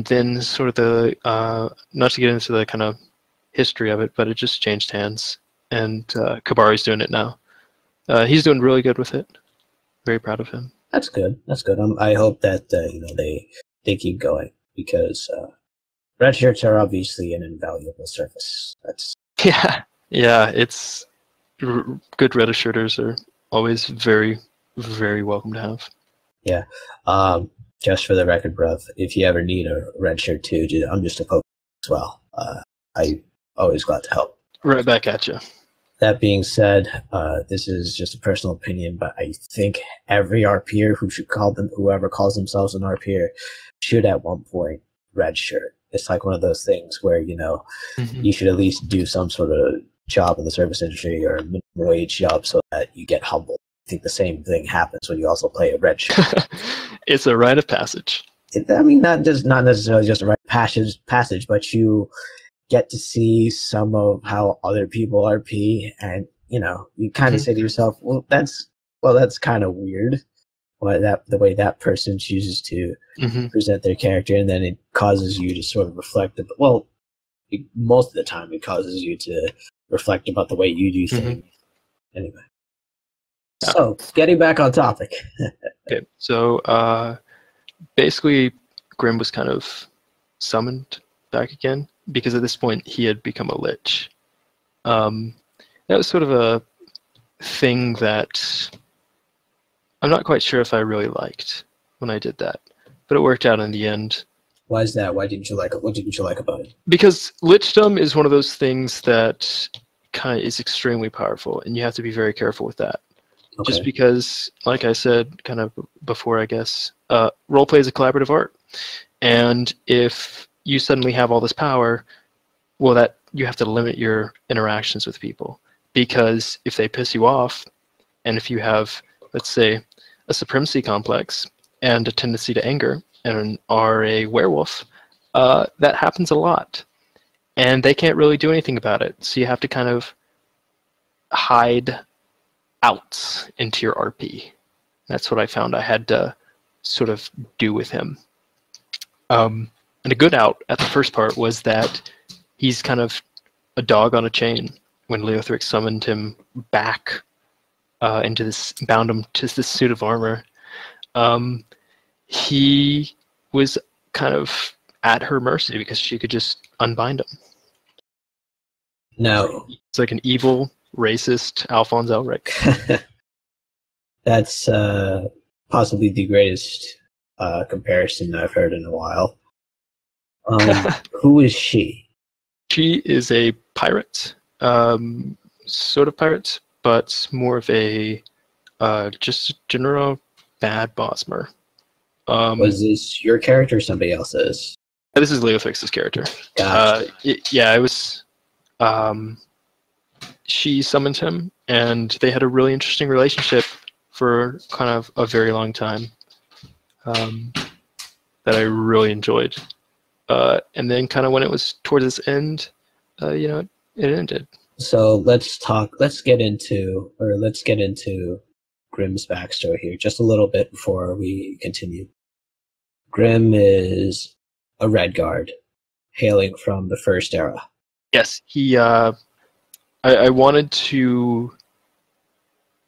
then sort of the not to get into the kind of history of it, but it just changed hands, and Kabari's doing it now. He's doing really good with it. Very proud of him. That's good. That's good. I hope that they keep going, because red shirts are obviously an invaluable service. That's yeah. It's good redshirters are always very, very welcome to have. Yeah. Just for the record, bruv, if you ever need a red shirt too, I'm just a poke as well. I always glad to help. Right back at you. That being said, this is just a personal opinion, but I think every RPer whoever calls themselves an RPer should at one point red shirt. It's like one of those things where, you should at least do some sort of job in the service industry or a minimum wage job so that you get humbled. I think the same thing happens when you also play a red shirt. It's a rite of passage. Not necessarily just a rite of passage, but you get to see some of how other people RP, and you kind of say to yourself, well, that's kind of weird, the way that person chooses to present their character, and then it causes you to sort of reflect. Most of the time, it causes you to reflect about the way you do things. Anyway, so getting back on topic. Okay, so basically, Grim was kind of summoned back again, because at this point he had become a lich. That was sort of a thing that I'm not quite sure if I really liked when I did that, but it worked out in the end. Why is that? Why didn't you like it? What didn't you like about it? Because lichdom is one of those things that kind of is extremely powerful, and you have to be very careful with that. Okay. Just because, like I said kind of before, I guess, roleplay is a collaborative art, and if you suddenly have all this power, well, that you have to limit your interactions with people, because if they piss you off, and if you have, let's say, a supremacy complex and a tendency to anger and are a werewolf, that happens a lot, and they can't really do anything about it. So you have to kind of hide outs into your RP. That's what I found I had to sort of do with him. And a good out at the first part was that he's kind of a dog on a chain. When Leothrix summoned him back into this, bound him to this suit of armor, he was kind of at her mercy because she could just unbind him. No. It's like an evil, racist Alphonse Elric. That's possibly the greatest comparison I've heard in a while. Who is she? She is a pirate, sort of pirate, but more of a just a general bad bossmer. Was this your character or somebody else's? This is Leothrix's character. Gotcha. It was. She summoned him, and they had a really interesting relationship for kind of a very long time that I really enjoyed. And then kind of when it was towards its end, it ended. So let's get into Grimm's backstory here just a little bit before we continue. Grimm is a Red Guard, hailing from the First Era. Yes, he. I wanted to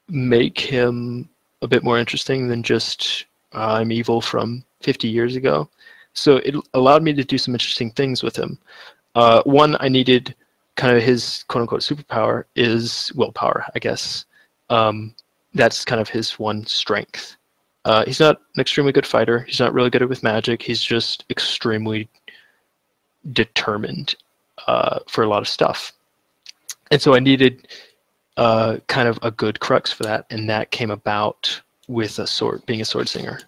make him a bit more interesting than just I'm evil from 50 years ago. So it allowed me to do some interesting things with him. One, I needed kind of his quote-unquote superpower is willpower, I guess. That's kind of his one strength. He's not an extremely good fighter. He's not really good with magic. He's just extremely determined for a lot of stuff. And so I needed kind of a good crux for that, and that came about with being a sword singer.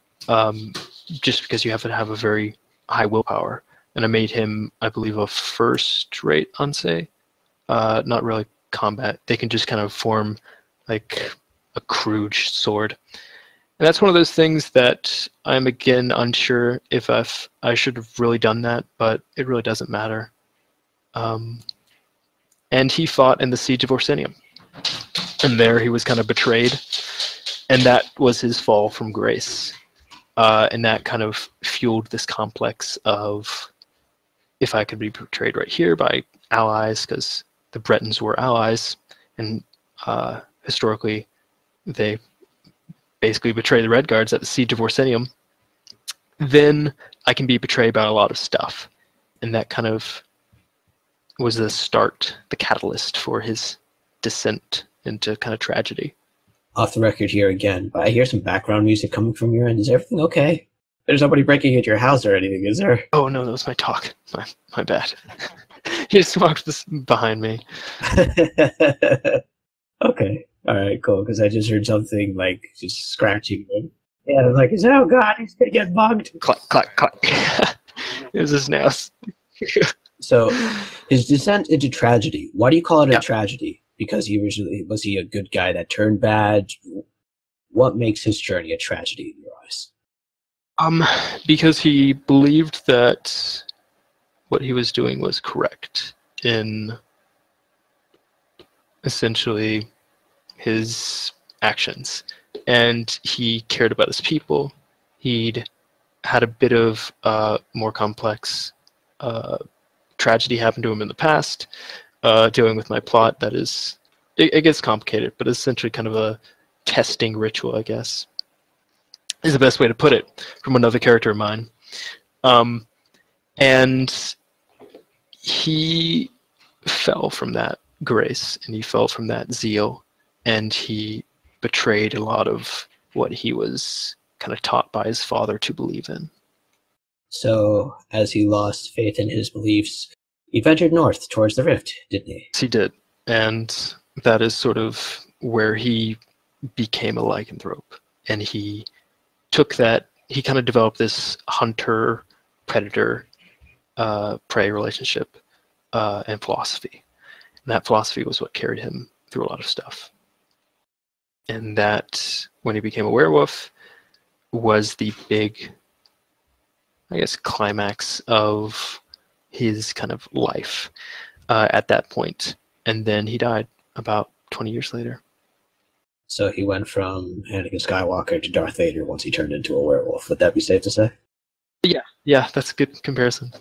Just because you have to have a very high willpower. And I made him, I believe, a first-rate Unsay. Not really combat. They can just kind of form like a crude sword. And that's one of those things that I'm, again, unsure if I should have really done that, but it really doesn't matter. And he fought in the Siege of Orsinium. And there he was kind of betrayed. And that was his fall from grace. And that kind of fueled this complex of if I could be betrayed right here by allies, because the Bretons were allies, and historically they basically betrayed the Red Guards at the Siege of Orsinium, then I can be betrayed by a lot of stuff. And that kind of was the start, the catalyst for his descent into kind of tragedy. Off the record here again, but I hear some background music coming from your end. Is everything okay? There's nobody breaking into your house or anything, is there? Oh no, that was my talk. My bad. He just walked behind me. Okay, all right, cool. Because I just heard something like just scratching. Yeah, I was like, "Oh God, he's gonna get bugged." Clack, clack, clack. It was his nose. So, his descent into tragedy. Why do you call it a tragedy? Because was he a good guy that turned bad? What makes his journey a tragedy in your eyes? Because he believed that what he was doing was correct in essentially his actions, and he cared about his people. He'd had a bit of more complex tragedy happen to him in the past, dealing with my plot. That is, it gets complicated, but essentially kind of a testing ritual, I guess, is the best way to put it from another character of mine. And he fell from that grace, and he fell from that zeal, and he betrayed a lot of what he was kind of taught by his father to believe in. So, as he lost faith in his beliefs, he ventured north towards the Rift, didn't he? Yes, he did. And that is sort of where he became a lycanthrope. And he took that, he kind of developed this hunter-predator prey relationship and philosophy. And that philosophy was what carried him through a lot of stuff. And that, when he became a werewolf, was the big, I guess, climax of his kind of life at that point. And then he died about 20 years later. So he went from Anakin Skywalker to Darth Vader once he turned into a werewolf. Would that be safe to say? Yeah, that's a good comparison.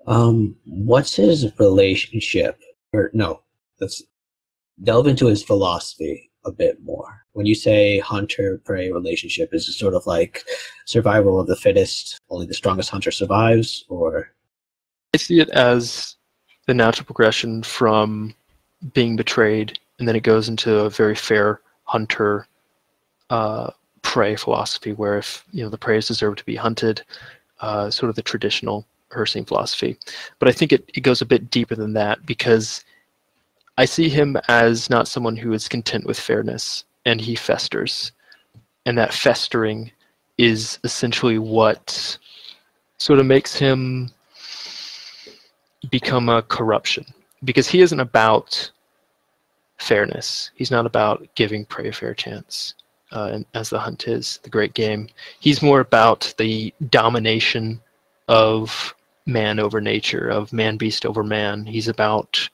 What's his relationship? Or no, let's delve into his philosophy a bit more. When you say hunter-prey relationship, is it sort of like survival of the fittest, only the strongest hunter survives, or? I see it as the natural progression from being betrayed, and then it goes into a very fair hunter prey philosophy, where if the prey deserve to be hunted, sort of the traditional Hersian philosophy. But I think it goes a bit deeper than that, because I see him as not someone who is content with fairness, and he festers. And that festering is essentially what sort of makes him become a corruption. Because he isn't about fairness. He's not about giving prey a fair chance, and as the hunt is, the great game. He's more about the domination of man over nature, of man-beast over man. He's about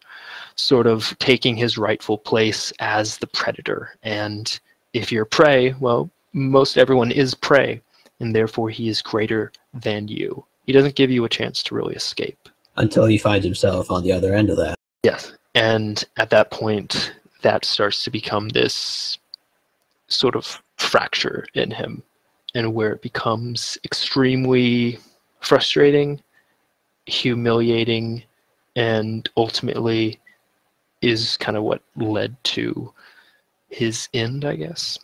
sort of taking his rightful place as the predator. And if you're prey, well, most everyone is prey, and therefore he is greater than you. He doesn't give you a chance to really escape. Until he finds himself on the other end of that. Yes, and at that point, that starts to become this sort of fracture in him, and where it becomes extremely frustrating, humiliating, and ultimately is kind of what led to his end, I guess.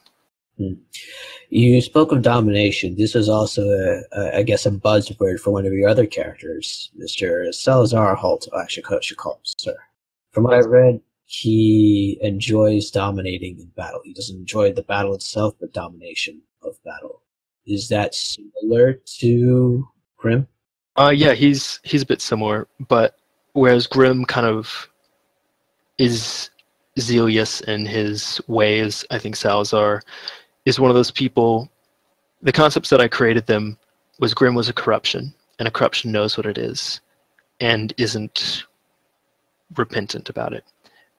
You spoke of domination. This was also, I guess, a buzzword for one of your other characters, Mr. Salazar Holt. I should call him sir. From what I've read, he enjoys dominating in battle. He doesn't enjoy the battle itself, but domination of battle. Is that similar to Grimm? Yeah, he's a bit similar, but whereas Grimm kind of is zealous in his ways, I think Salazar is one of those people. The concepts that I created them was Grimm was a corruption, and a corruption knows what it is and isn't repentant about it.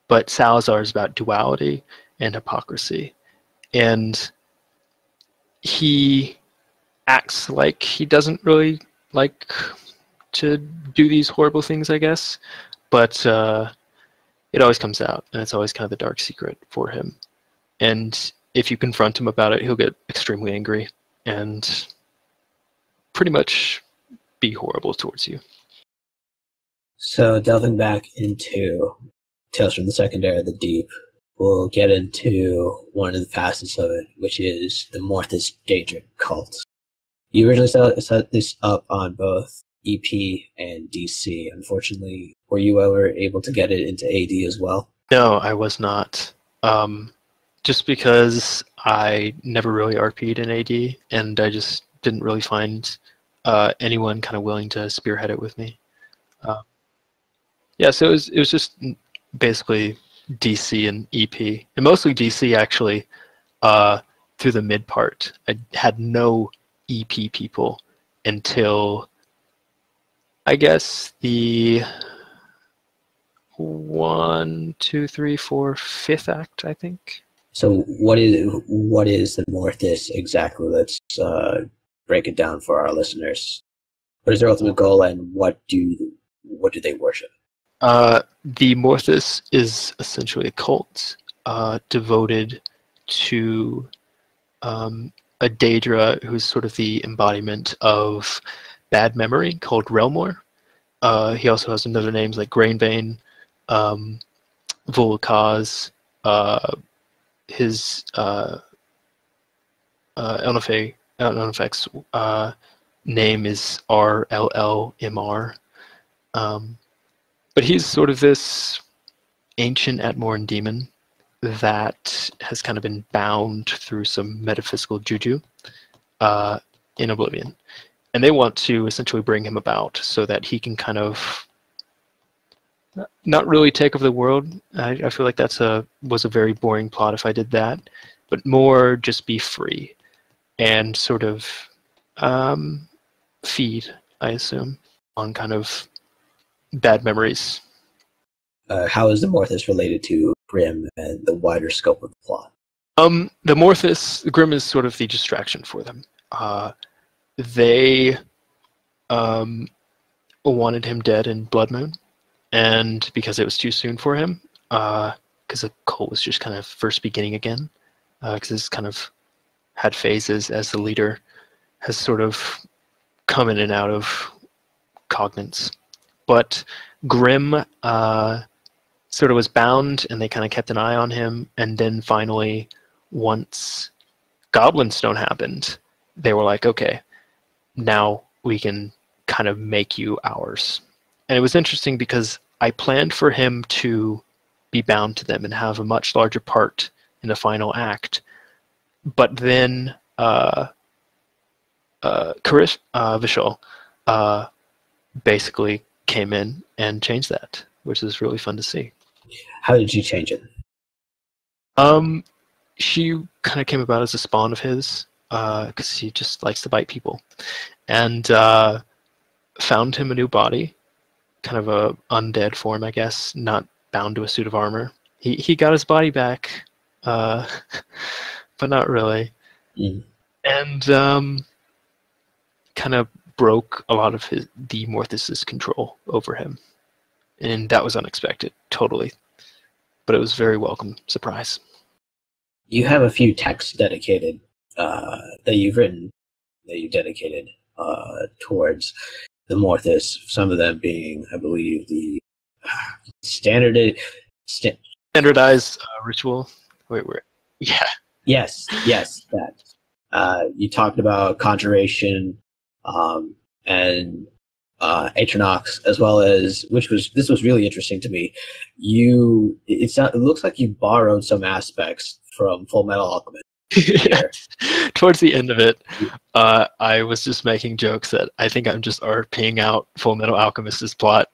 But Salazar is about duality and hypocrisy, and he acts like he doesn't really like to do these horrible things, I guess, but it always comes out, and it's always kind of the dark secret for him. And if you confront him about it, he'll get extremely angry and pretty much be horrible towards you. So delving back into Tales from the Second Era of the Deep, we'll get into one of the facets of it, which is the Morthus Daedric cult. You originally set this up on both EP and DC. Unfortunately, were you ever able to get it into AD as well? No, I was not. Just because I never really RP'd in AD, and I just didn't really find anyone kind of willing to spearhead it with me. Yeah, so it was just basically DC and EP, and mostly DC actually. Through the mid part, I had no EP people until I guess the 1, 2, 3, 4, 5th act, I think. So what is the Morthus exactly? Let's break it down for our listeners. What is their ultimate goal, and what do they worship? The Morthus is essentially a cult devoted to a Daedra who's sort of the embodiment of bad memory, called Relmor. He also has other names like Grainbane, Volkaz, his Elnifex's name is RLLMR. But he's sort of this ancient Atmoran demon that has kind of been bound through some metaphysical juju in Oblivion. And they want to essentially bring him about so that he can kind of not really take over the world. I feel like was a very boring plot if I did that, but more just be free and sort of feed, I assume, on kind of bad memories. How is the Morthus related to Grimm and the wider scope of the plot? The Morthus, Grimm is sort of the distraction for them. They wanted him dead in Blood Moon, and because it was too soon for him, because the cult was just kind of first beginning again, because it's kind of had phases as the leader has sort of come in and out of cognizance. But Grimm sort of was bound, and they kind of kept an eye on him, and then finally, once Goblin Stone happened, they were like, okay, now we can kind of make you ours. And it was interesting because I planned for him to be bound to them and have a much larger part in the final act. But then Vishal basically came in and changed that, which is really fun to see. How did you change it? She kind of came about as a spawn of his, because he just likes to bite people, and found him a new body, kind of a undead form, I guess, not bound to a suit of armor. He got his body back, but not really. Mm. And kind of broke a lot of the Morthus's control over him, and that was unexpected, totally. But it was a very welcome surprise. You have a few texts dedicated that you've written, that you dedicated towards the Morthus. Some of them being, I believe, the standardized ritual. Wait, where? Yeah. Yes, that. You talked about conjuration and Atronox, as well as, this was really interesting to me. It looks like you borrowed some aspects from Full Metal Alchemist. Towards the end of it, I was just making jokes that I think I'm just RPing out Full Metal Alchemist's plot.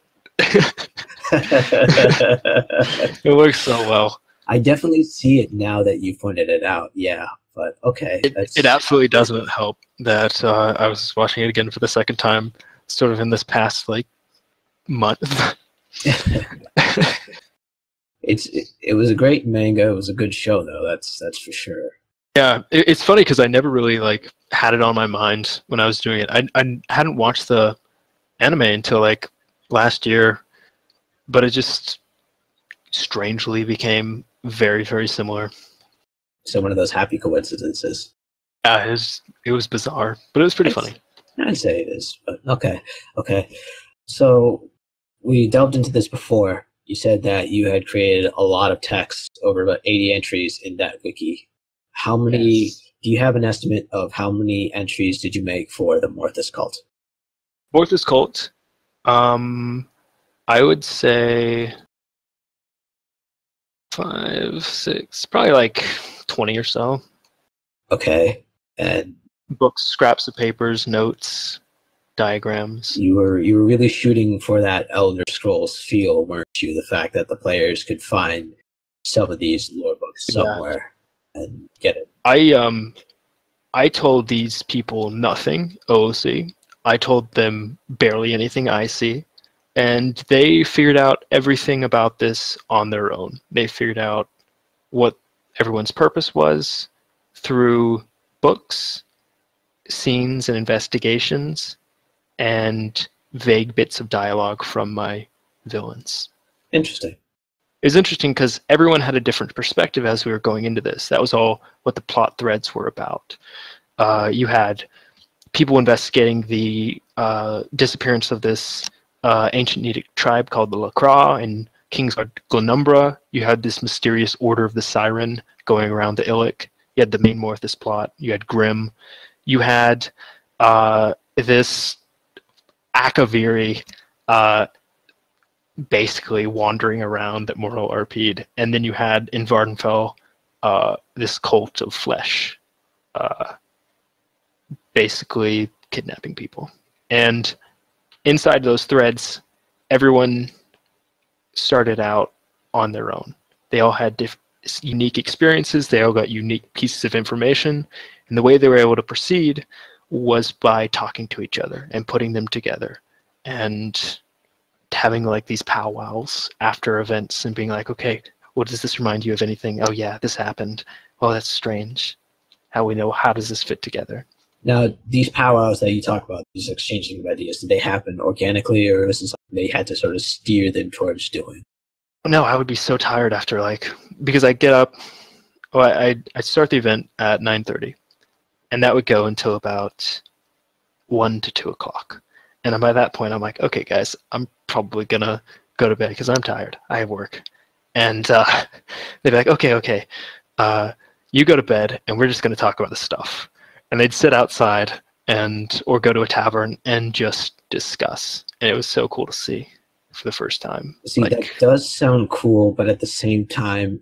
It works so well. I definitely see it now that you pointed it out. Yeah, but okay. It absolutely doesn't help that I was watching it again for the second time, sort of in this past month. It was a great manga. It was a good show, though. That's for sure. Yeah, it's funny because I never really had it on my mind when I was doing it. I hadn't watched the anime until last year, but it just strangely became very, very similar. So one of those happy coincidences. Yeah, it was bizarre, but it was pretty funny. I'd say it is, but okay. So we delved into this before. You said that you had created a lot of text, over about 80 entries in that wiki. How many? Yes. Do you have an estimate of how many entries did you make for the Morthus cult? Morthus cult, I would say 5, 6, probably 20 or so. Okay, and books, scraps of papers, notes, diagrams. You were really shooting for that Elder Scrolls feel, weren't you? The fact that the players could find some of these lore books somewhere and get it. I told these people nothing, OOC. I told them barely anything IC, and they figured out everything about this on their own. They figured out what everyone's purpose was through books, scenes and investigations, and vague bits of dialogue from my villains. Interesting. It was interesting because everyone had a different perspective as we were going into this. That was all what the plot threads were about. You had people investigating the disappearance of this ancient Nedic tribe called the Lacra in Kingsguard Glenumbra. You had this mysterious Order of the Siren going around the Illic. You had the main Morthus plot. You had Grimm. You had this Akaviri basically wandering around that Mortal RP'd. And then you had in Vardenfell this cult of flesh basically kidnapping people. And inside those threads, everyone started out on their own. They all had unique experiences. They all got unique pieces of information. And the way they were able to proceed was by talking to each other and putting them together and having these powwows after events and being like, okay, what does this remind you of anything? Oh yeah, this happened. Oh, that's strange. How does this fit together? Now, these powwows that you talk about, these exchanging of ideas, did they happen organically, or was this something they had to sort of steer them towards doing? No, I would be so tired after because I get up. Well, I start the event at 9:30, and that would go until about 1 to 2 o'clock. And by that point, I'm like, okay, guys, I'm probably gonna go to bed because I'm tired. I have work, and they'd be like, okay, you go to bed, and we're just gonna talk about this stuff. And they'd sit outside or go to a tavern and just discuss. And it was so cool to see for the first time. See, that does sound cool, but at the same time,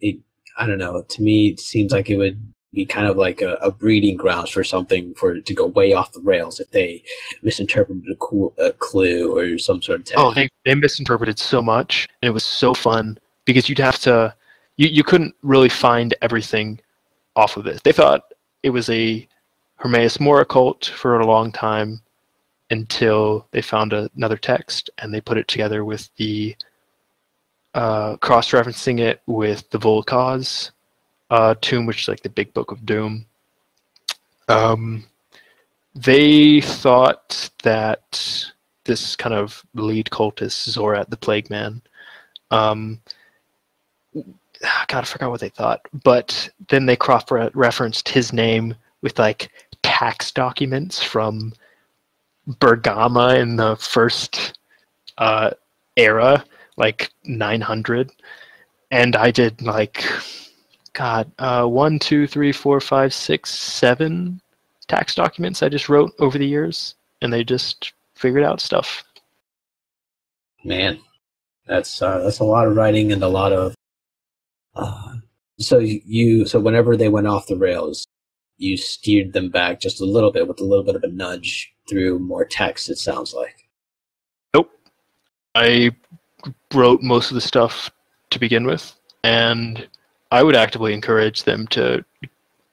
I don't know, to me, it seems like it would be kind of like a breeding grounds for something for it to go way off the rails if they misinterpreted a clue or some sort of text. Oh, they misinterpreted so much, and it was so fun because you'd have to, you couldn't really find everything off of it. They thought it was a Hermaeus Mora cult for a long time until they found another text, and they put it together with the cross-referencing it with the Volkaz tomb, which is like the big book of doom. They thought that this kind of lead cultist, Zorat the Plague Man, God, I forgot what they thought, but then they cross-referenced his name with like tax documents from Bergama in the first era, like 900, and I did like, God, 1, 2, 3, 4, 5, 6, 7 tax documents I just wrote over the years, and they just figured out stuff. Man, that's a lot of writing and a lot of. So whenever they went off the rails, you steered them back just a little bit with a little bit of a nudge through more text, it sounds like. Nope. I wrote most of the stuff to begin with, and I would actively encourage them to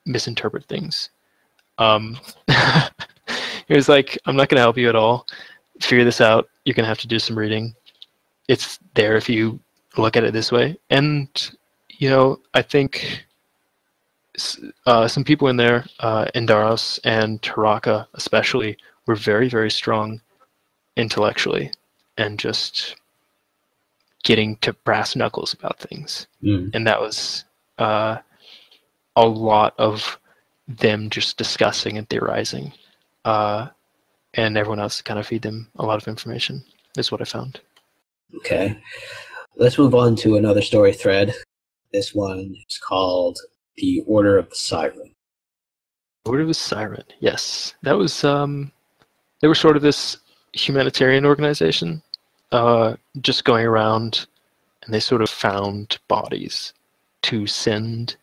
misinterpret things. It was like, I'm not going to help you at all. Figure this out. You're going to have to do some reading. It's there if you look at it this way. And, I think some people in there, Indaros and Taraka especially, were very, very strong intellectually and just getting to brass knuckles about things. And that was a lot of them just discussing and theorizing, and everyone else to kind of feed them a lot of information is what I found. Okay, let's move on to another story thread. This one is called The Order of the Siren. Order of the Siren, yes. That was, they were sort of this humanitarian organization, just going around, and they sort of found bodies to send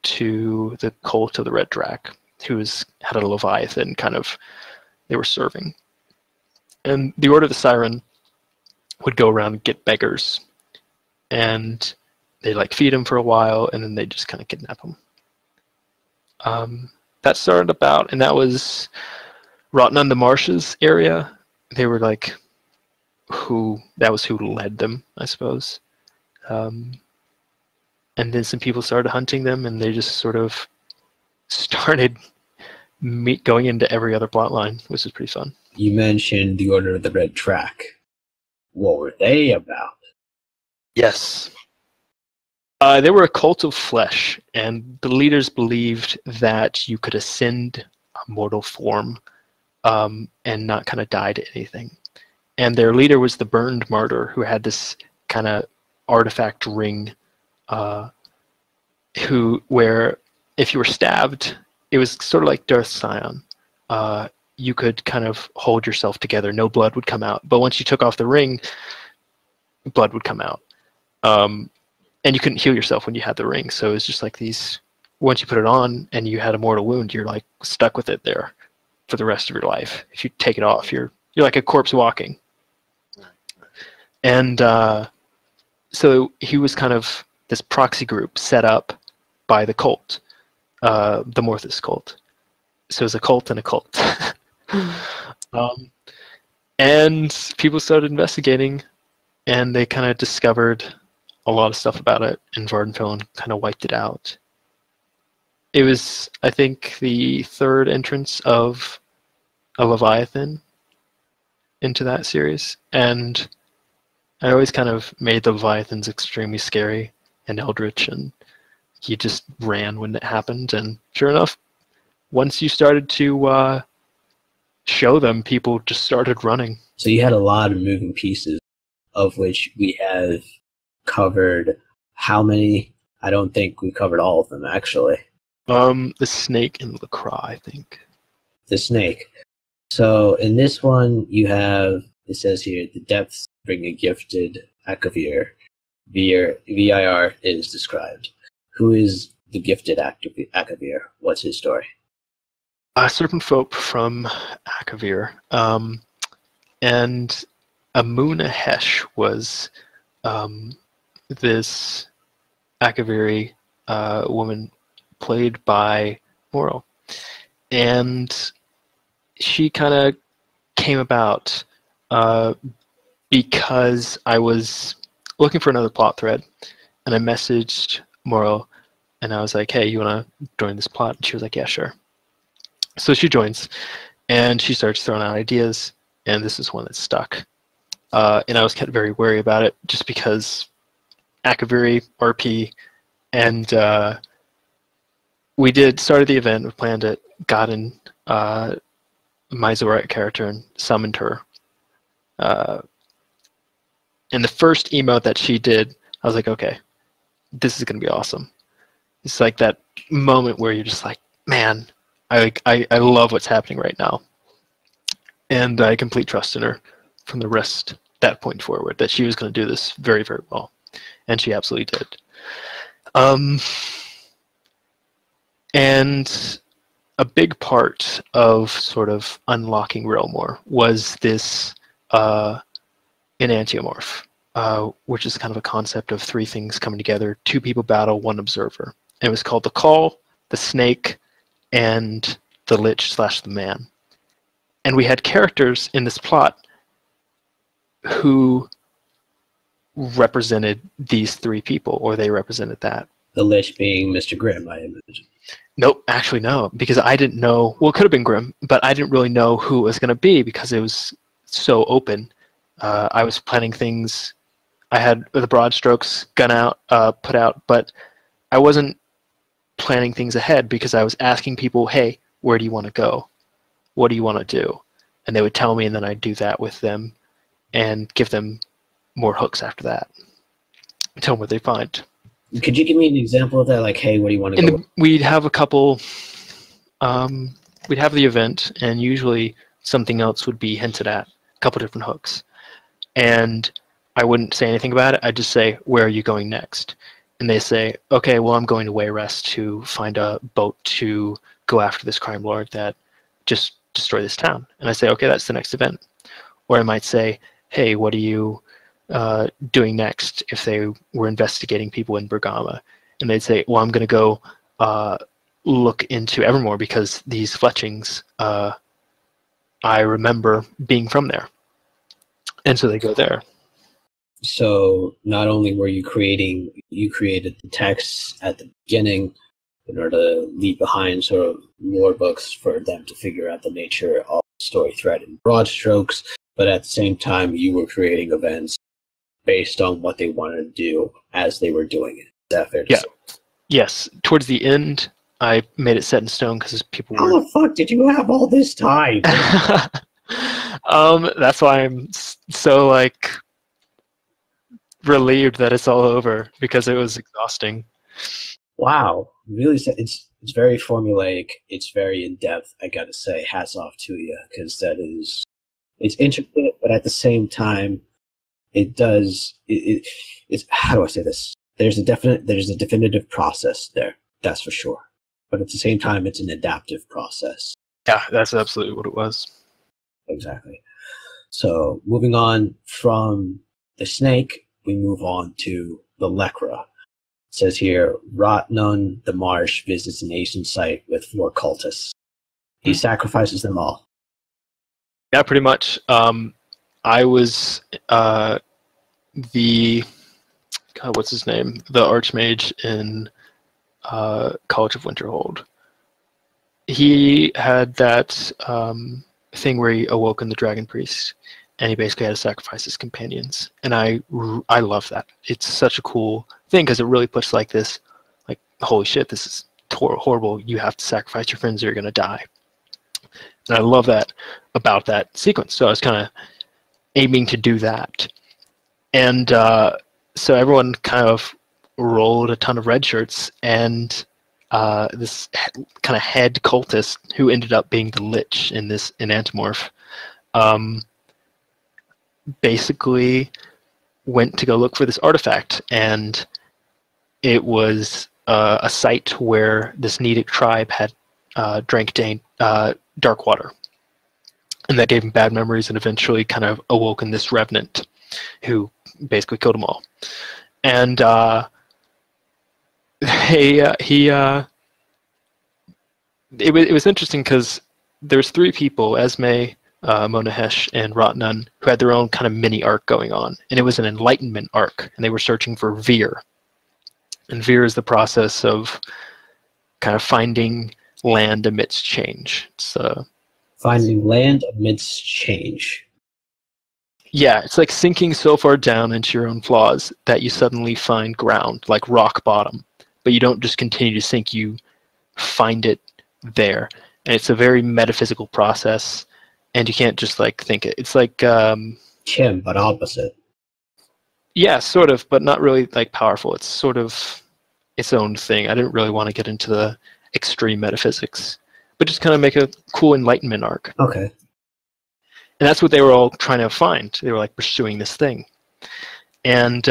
to the cult of the Red Drac, who had a Leviathan they were serving. And the Order of the Siren would go around and get beggars, and they feed them for a while, and then they just kind of kidnap them. That started about, and that was Rotten on the Marshes area. They were that was who led them, I suppose. And then some people started hunting them, and they just sort of started going into every other plot line, which was pretty fun. You mentioned the Order of the Red Drac. What were they about? Yes. They were a cult of flesh, and the leaders believed that you could ascend a mortal form and not kind of die to anything. And their leader was the Burned Martyr, who had this kind of artifact ring, where if you were stabbed, it was sort of like Darth Sion. You could kind of hold yourself together. No blood would come out. But once you took off the ring, blood would come out. And you couldn't heal yourself when you had the ring. So it was just like these, once you put it on and you had a mortal wound, you're stuck with it there for the rest of your life. If you take it off, you're like a corpse walking. And so he was kind of this proxy group set up by the cult, the Morthus cult. So it was a cult and a cult. And people started investigating, and they kind of discovered a lot of stuff about it, and Vardenfell kind of wiped it out. It was, I think, the third entrance of a Leviathan into that series, and I always kind of made the Leviathans extremely scary and eldritch, and you just ran when it happened. And sure enough, once you started to show them, people just started running. So you had a lot of moving pieces, of which we have covered how many? I don't think we covered all of them, actually. The snake and the craw, I think. The snake. So in this one, you have, it says here, the depths bring a gifted Akavir. VIR is described. Who is the gifted Akavir? What's his story? Serpent Folk from Akavir. And Amuna Hesh was this Akaviri woman played by Moral. And she kind of came about because I was looking for another plot thread, and I messaged Moral, and I was like, hey, you want to join this plot? And she was like, yeah, sure. So she joins, and she starts throwing out ideas, and this is one that stuck. And I was kind of very wary about it, just because Akaviri, RP, and we started the event, we planned it, got in my Zorite character and summoned her. And the first emote that she did, I was like, okay, this is going to be awesome. It's like that moment where you're just like, man, I love what's happening right now. And I complete trust in her from the rest, that point forward, that she was going to do this very, very well. And she absolutely did. And a big part of sort of unlocking Realmore was this enantiomorph, which is kind of a concept of three things coming together: two people battle, one observer. And it was called the Call, the Snake, and the Lich/the Man. And we had characters in this plot who represented these three people, or they represented that. The Lich being Mr. Grimm, I imagine. Nope, actually no, because I didn't know, well, it could have been Grimm, but I didn't really know who it was going to be because it was so open. I was planning things, I had the broad strokes put out, but I wasn't planning things ahead because I was asking people, hey, where do you want to go? What do you want to do? And they would tell me, and then I'd do that with them and give them more hooks after that. Tell them what they find. Could you give me an example of that? Like, hey, what do you want to go? We'd have a couple, we'd have the event, and usually something else would be hinted at, a couple different hooks. And I wouldn't say anything about it. I'd just say, where are you going next? And they say, okay, well, I'm going to Wayrest to find a boat to go after this crime lord that just destroy this town. And I say, okay, that's the next event. Or I might say, hey, what are you doing next, if they were investigating people in Bergama? And they'd say, well, I'm going to go look into Evermore because these fletchings, I remember being from there. And so they go there. So not only were you created the text at the beginning in order to leave behind sort of lore books for them to figure out the nature of the story thread in broad strokes, but at the same time you were creating events based on what they wanted to do as they were doing it. Is that fair to say? Yes. Towards the end, I made it set in stone because people were... How the fuck did you have all this time? That's why I'm so, like, relieved that it's all over, because it was exhausting. Wow. Really, it's very formulaic. It's very in-depth, I gotta say. Hats off to you, because it's intricate, but at the same time, it's how do I say this? There's a definitive process there, that's for sure. But at the same time, it's an adaptive process. Yeah, that's absolutely what it was. Exactly. So moving on from the snake, we move on to the Lekra. It says here, Rotnun the Marsh visits an ancient site with 4 cultists. He sacrifices them all. Yeah, pretty much. I was what's his name? The Archmage in College of Winterhold. He had that thing where he awoken the Dragon Priest, and he basically had to sacrifice his companions. And I love that. It's such a cool thing because it really puts like this, like, holy shit, this is horrible. You have to sacrifice your friends or you're going to die. And I love that about that sequence. So I was kind of aiming to do that. And so everyone kind of rolled a ton of red shirts, and this kind of head cultist who ended up being the Lich in Antimorph basically went to go look for this artifact, and it was a site where this Nedic tribe had drank dark water, and that gave him bad memories and eventually kind of awoken this revenant who basically killed them all. And it was interesting because there's three people, Esme, Monahesh, and Rotnun, who had their own kind of mini arc going on, and it was an enlightenment arc, and they were searching for Veer. And Veer is the process of kind of finding land amidst change. It's finding land amidst change. Yeah, it's like sinking so far down into your own flaws that you suddenly find ground, like rock bottom. But you don't just continue to sink, you find it there. And it's a very metaphysical process, and you can't just like think it. It's like Kim, but opposite. Yeah, sort of, but not really like powerful. It's sort of its own thing. I didn't really want to get into the extreme metaphysics, but just kind of make a cool enlightenment arc. Okay. And that's what they were all trying to find. They were like pursuing this thing. And,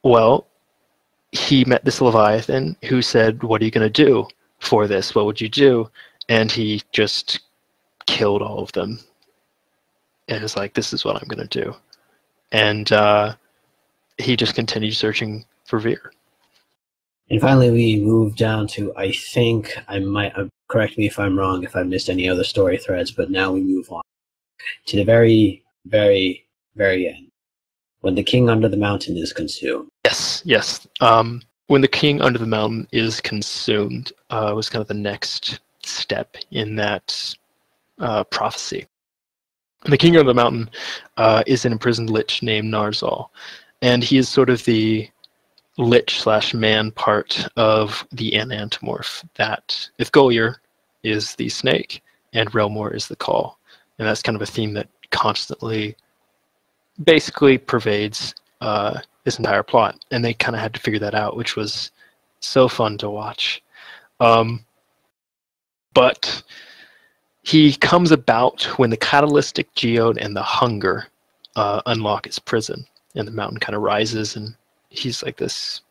well, he met this Leviathan who said, what are you going to do for this? What would you do? And he just killed all of them. And was like, this is what I'm going to do. And he just continued searching for Veer. And finally, we move down to, I think, correct me if I'm wrong, if I missed any other story threads, but now we move on to the very, very, very end, when the king under the mountain is consumed. Yes. When the king under the mountain is consumed was kind of the next step in that prophecy. The king under the mountain is an imprisoned lich named Narzal, and he is sort of the lich/man part of the Anantimorph. That Ithgolier is the snake, and Relmor is the call. And that's kind of a theme that constantly basically pervades this entire plot. And they kind of had to figure that out, which was so fun to watch. But he comes about when the Catalytic Geode and the Hunger unlock his prison. And the mountain kind of rises, and he's like this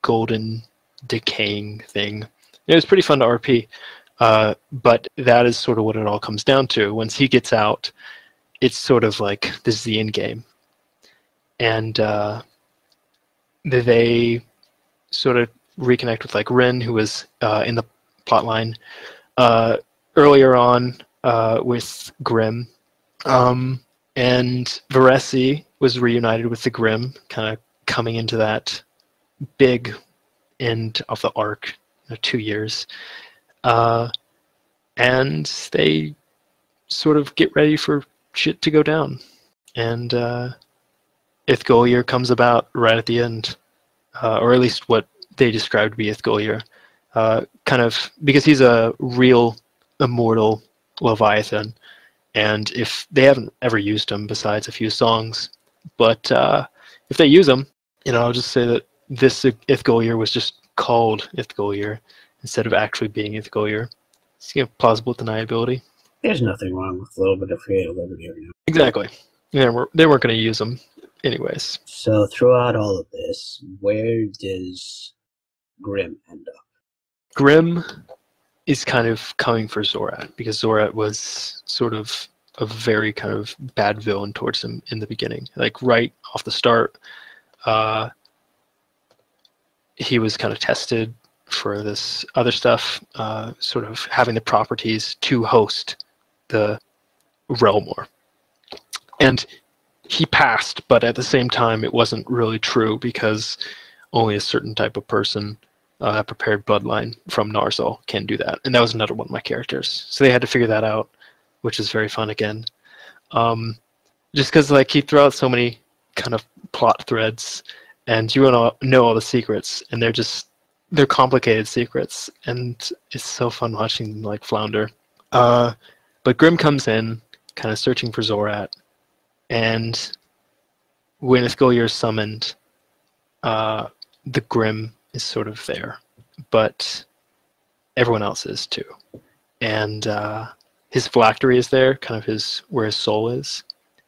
golden decaying thing. It was pretty fun to RP. But that is sort of what it all comes down to. Once he gets out, it's sort of like, this is the end game. And they sort of reconnect with like Rin, who was in the plotline earlier on with Grimm. And Varesi was reunited with the Grimm, kind of coming into that big end of the arc, 2 years. And they sort of get ready for shit to go down. And Ithgolier comes about right at the end, or at least what they described to be Ithgolier, kind of because he's a real immortal Leviathan, and if they haven't ever used him besides a few songs, but if they use him, I'll just say that this Ithgolier was just called Ithgolier instead of actually being Ithgolier. It's plausible deniability. There's nothing wrong with a little bit of creative liberty here. Exactly. They weren't going to use them anyways. So throughout all of this, where does Grimm end up? Grimm is kind of coming for Zorat, because Zorat was sort of a very kind of bad villain towards him in the beginning. Like right off the start, he was kind of tested for this other stuff, sort of having the properties to host the Relmor. And he passed, but at the same time, it wasn't really true, because only a certain type of person prepared bloodline from Narzal can do that. And that was another one of my characters. So they had to figure that out, which is very fun again. Just because like he threw out so many kind of plot threads, and you want to know all the secrets, and they're complicated secrets, and it's so fun watching them like flounder. But Grim comes in, kind of searching for Zorat, and when Ithgolier is summoned, the Grim is sort of there, but everyone else is too. And his phylactery is there, kind of where his soul is,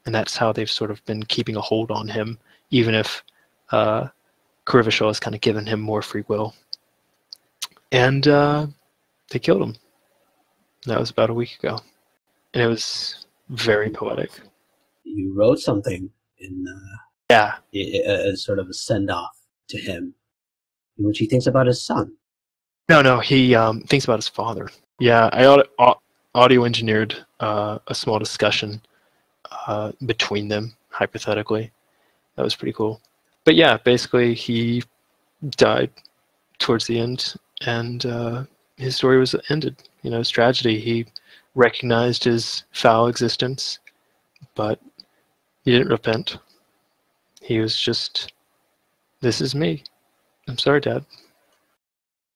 and that's how they've sort of been keeping a hold on him, even if Karivashal has kind of given him more free will. And they killed him. That was about a week ago, and it was very poetic. You wrote something in as sort of a send-off to him, in which he thinks about his son. No, he thinks about his father. Yeah, I audio engineered a small discussion between them, hypothetically. That was pretty cool. But yeah, basically he died towards the end, and his story was ended. His tragedy. He recognized his foul existence, but he didn't repent. He was just, this is me. I'm sorry, Dad.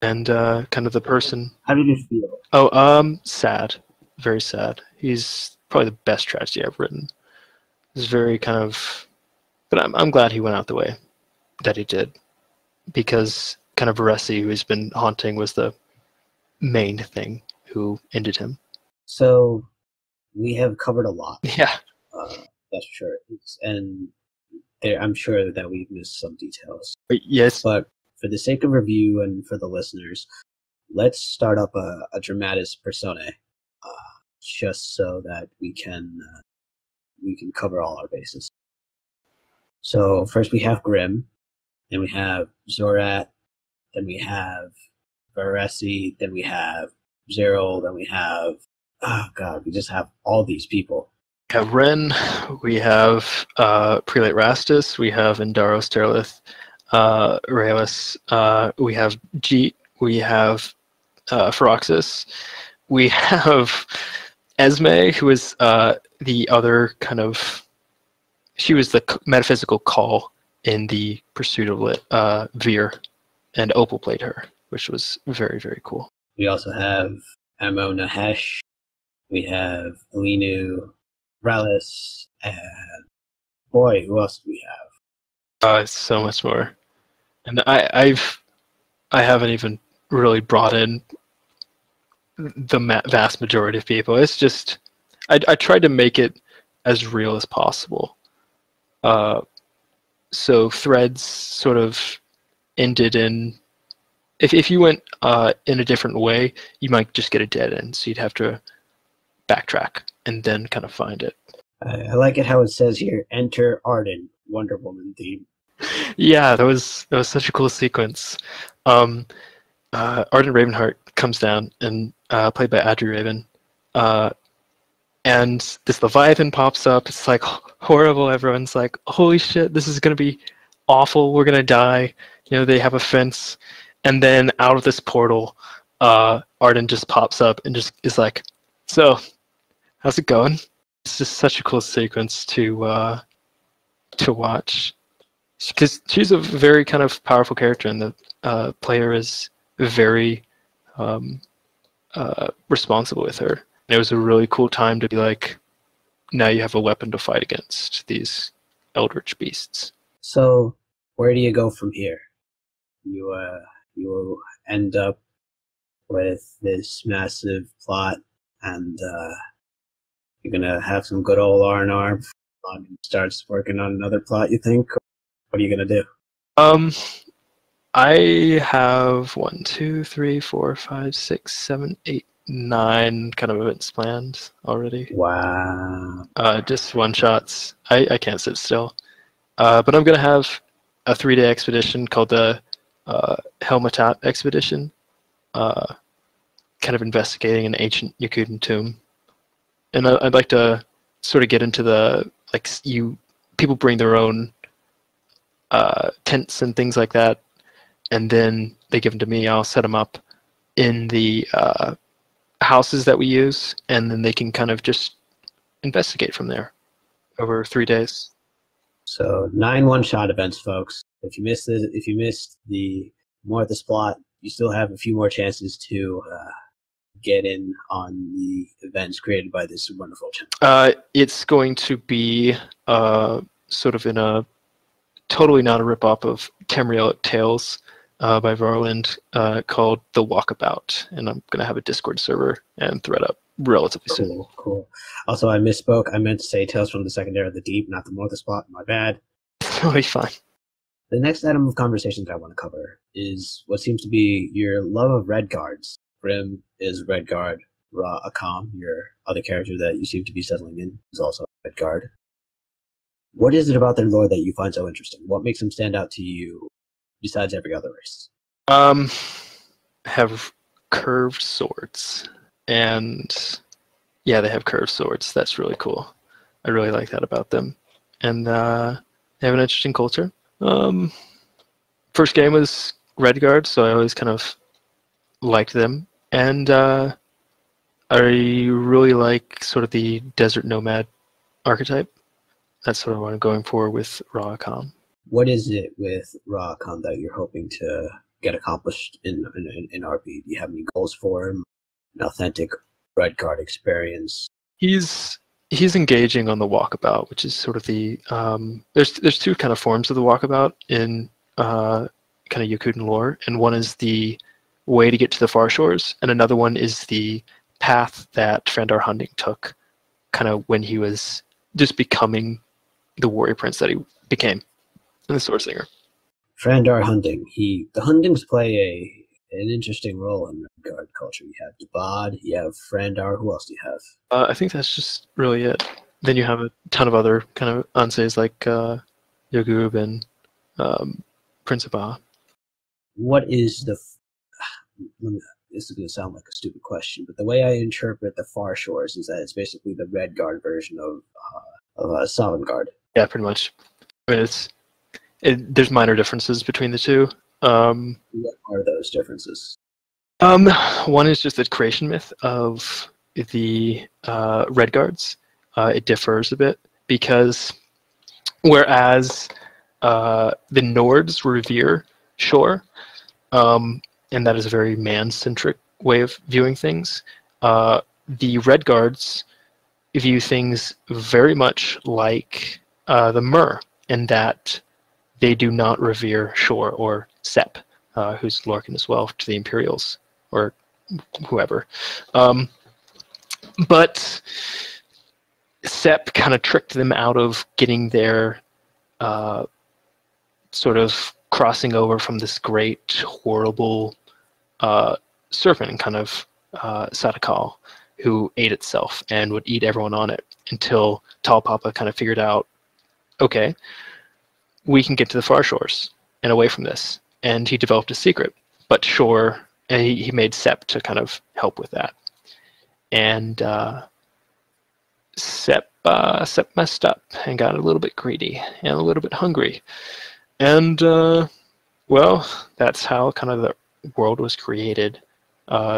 And kind of the person. How did you feel? Oh, sad. Very sad. He's probably the best tragedy I've written. It's very kind of, but I'm glad he went out the way that he did, because kind of Varesi, who's been haunting, was the main thing who ended him. So we have covered a lot. Yeah. That's sure. And I'm sure that we've missed some details. Yes. But for the sake of review and for the listeners, let's start up a dramatis personae, just so that we can cover all our bases. So first we have Grim, then we have Zorat, then we have Varesi, then we have Zeril, then we have, oh god, we just have all these people. We have Ren, we have Prelate Rastus, we have Indaros Terlith, Raelis, we have Jeet, we have Feroxis, we have Esme, who is the other kind of, she was the metaphysical call in the pursuit of Veer, and Opal played her, which was very, very cool. We also have Amo Nahesh, we have Alinu, Ralis, and boy, who else do we have? It's so much more, and I haven't even really brought in the vast majority of people. It's just I tried to make it as real as possible. So threads sort of ended in. If you went in a different way, you might just get a dead end. So you'd have to backtrack and then kind of find it. I like it how it says here, enter Arden, Wonder Woman theme. Yeah, that was such a cool sequence. Arden Ravenheart comes down, and played by Adri Raven, and this Leviathan pops up. It's like horrible. Everyone's like, holy shit, this is going to be awful. We're going to die. They have a fence. And then out of this portal, Arden just pops up and just is like, so, how's it going? It's just such a cool sequence to watch. Because she's a very kind of powerful character, and the player is very responsible with her. And it was a really cool time to be like, now you have a weapon to fight against these eldritch beasts. So, where do you go from here? You will end up with this massive plot, and you're gonna have some good old R&R. Starts working on another plot, you think? What are you gonna do? I have 1, 2, 3, 4, 5, 6, 7, 8, 9 kind of events planned already. Wow. Just one shots. I can't sit still. But I'm gonna have a 3-day expedition called the Helmatat expedition, kind of investigating an ancient Yakutan tomb. And I'd like to sort of get into the, like, people bring their own tents and things like that, and then they give them to me. I'll set them up in the houses that we use, and then they can kind of just investigate from there over 3 days. So 9 one-shot events, folks. If you missed the more of the plot, you still have a few more chances to get in on the events created by this wonderful channel. It's going to be sort of in a totally not a rip-off of Tamrielic Tales by Varland called The Walkabout, and I'm going to have a Discord server and thread up relatively soon. Cool. Also, I misspoke. I meant to say Tales from the Second Era of the Deep, not the More of the Spot. My bad. It'll be fine. The next item of conversation that I want to cover is what seems to be your love of Red Guards. Grim is Red Guard. Akam, your other character that you seem to be settling in, is also a Red Guard. What is it about their lore that you find so interesting? What makes them stand out to you besides every other race? Have curved swords. And yeah, they have curved swords. That's really cool. I really like that about them. And they have an interesting culture. First game was Red Guard, so I always kind of liked them. And I really like sort of the desert nomad archetype. That's sort of what I'm going for with Rolecom. What is it with Rolecom that you're hoping to get accomplished in RP? Do you have any goals for him? An authentic Red Guard experience? He's engaging on the walkabout, which is sort of the there's two kind of forms of the walkabout in kind of Yakuten lore, and one is the way to get to the far shores, and another one is the path that Frandar Hunding took, kind of when he was just becoming the warrior prince that he became, and the sword singer. Frandar Hunding. The Hundings play an interesting role in Red Guard culture. You have Dabad, you have Frandar. Who else do you have? I think that's just really it. Then you have a ton of other kind of Anses like Yagub and Prince Abba. What is the... This is going to sound like a stupid question, but the way I interpret the Far Shores is that it's basically the Red Guard version of Sovngarde. Yeah, pretty much. I mean, there's minor differences between the two. What are those differences? One is just the creation myth of the Red Guards. It differs a bit because whereas the Nords revere Shore, and that is a very man-centric way of viewing things, the Red Guards view things very much like the Mer, in that they do not revere Shore or Sep, who's Lorcan as well, to the Imperials, or whoever. But Sep kind of tricked them out of getting their sort of crossing over from this great, horrible serpent, kind of Satakal, who ate itself and would eat everyone on it, until Tall Papa kind of figured out, okay, we can get to the far shores and away from this. And he developed a secret. But Shore, and he made Sep to kind of help with that. And Sep messed up and got a little bit greedy and a little bit hungry. And, well, that's how kind of the world was created,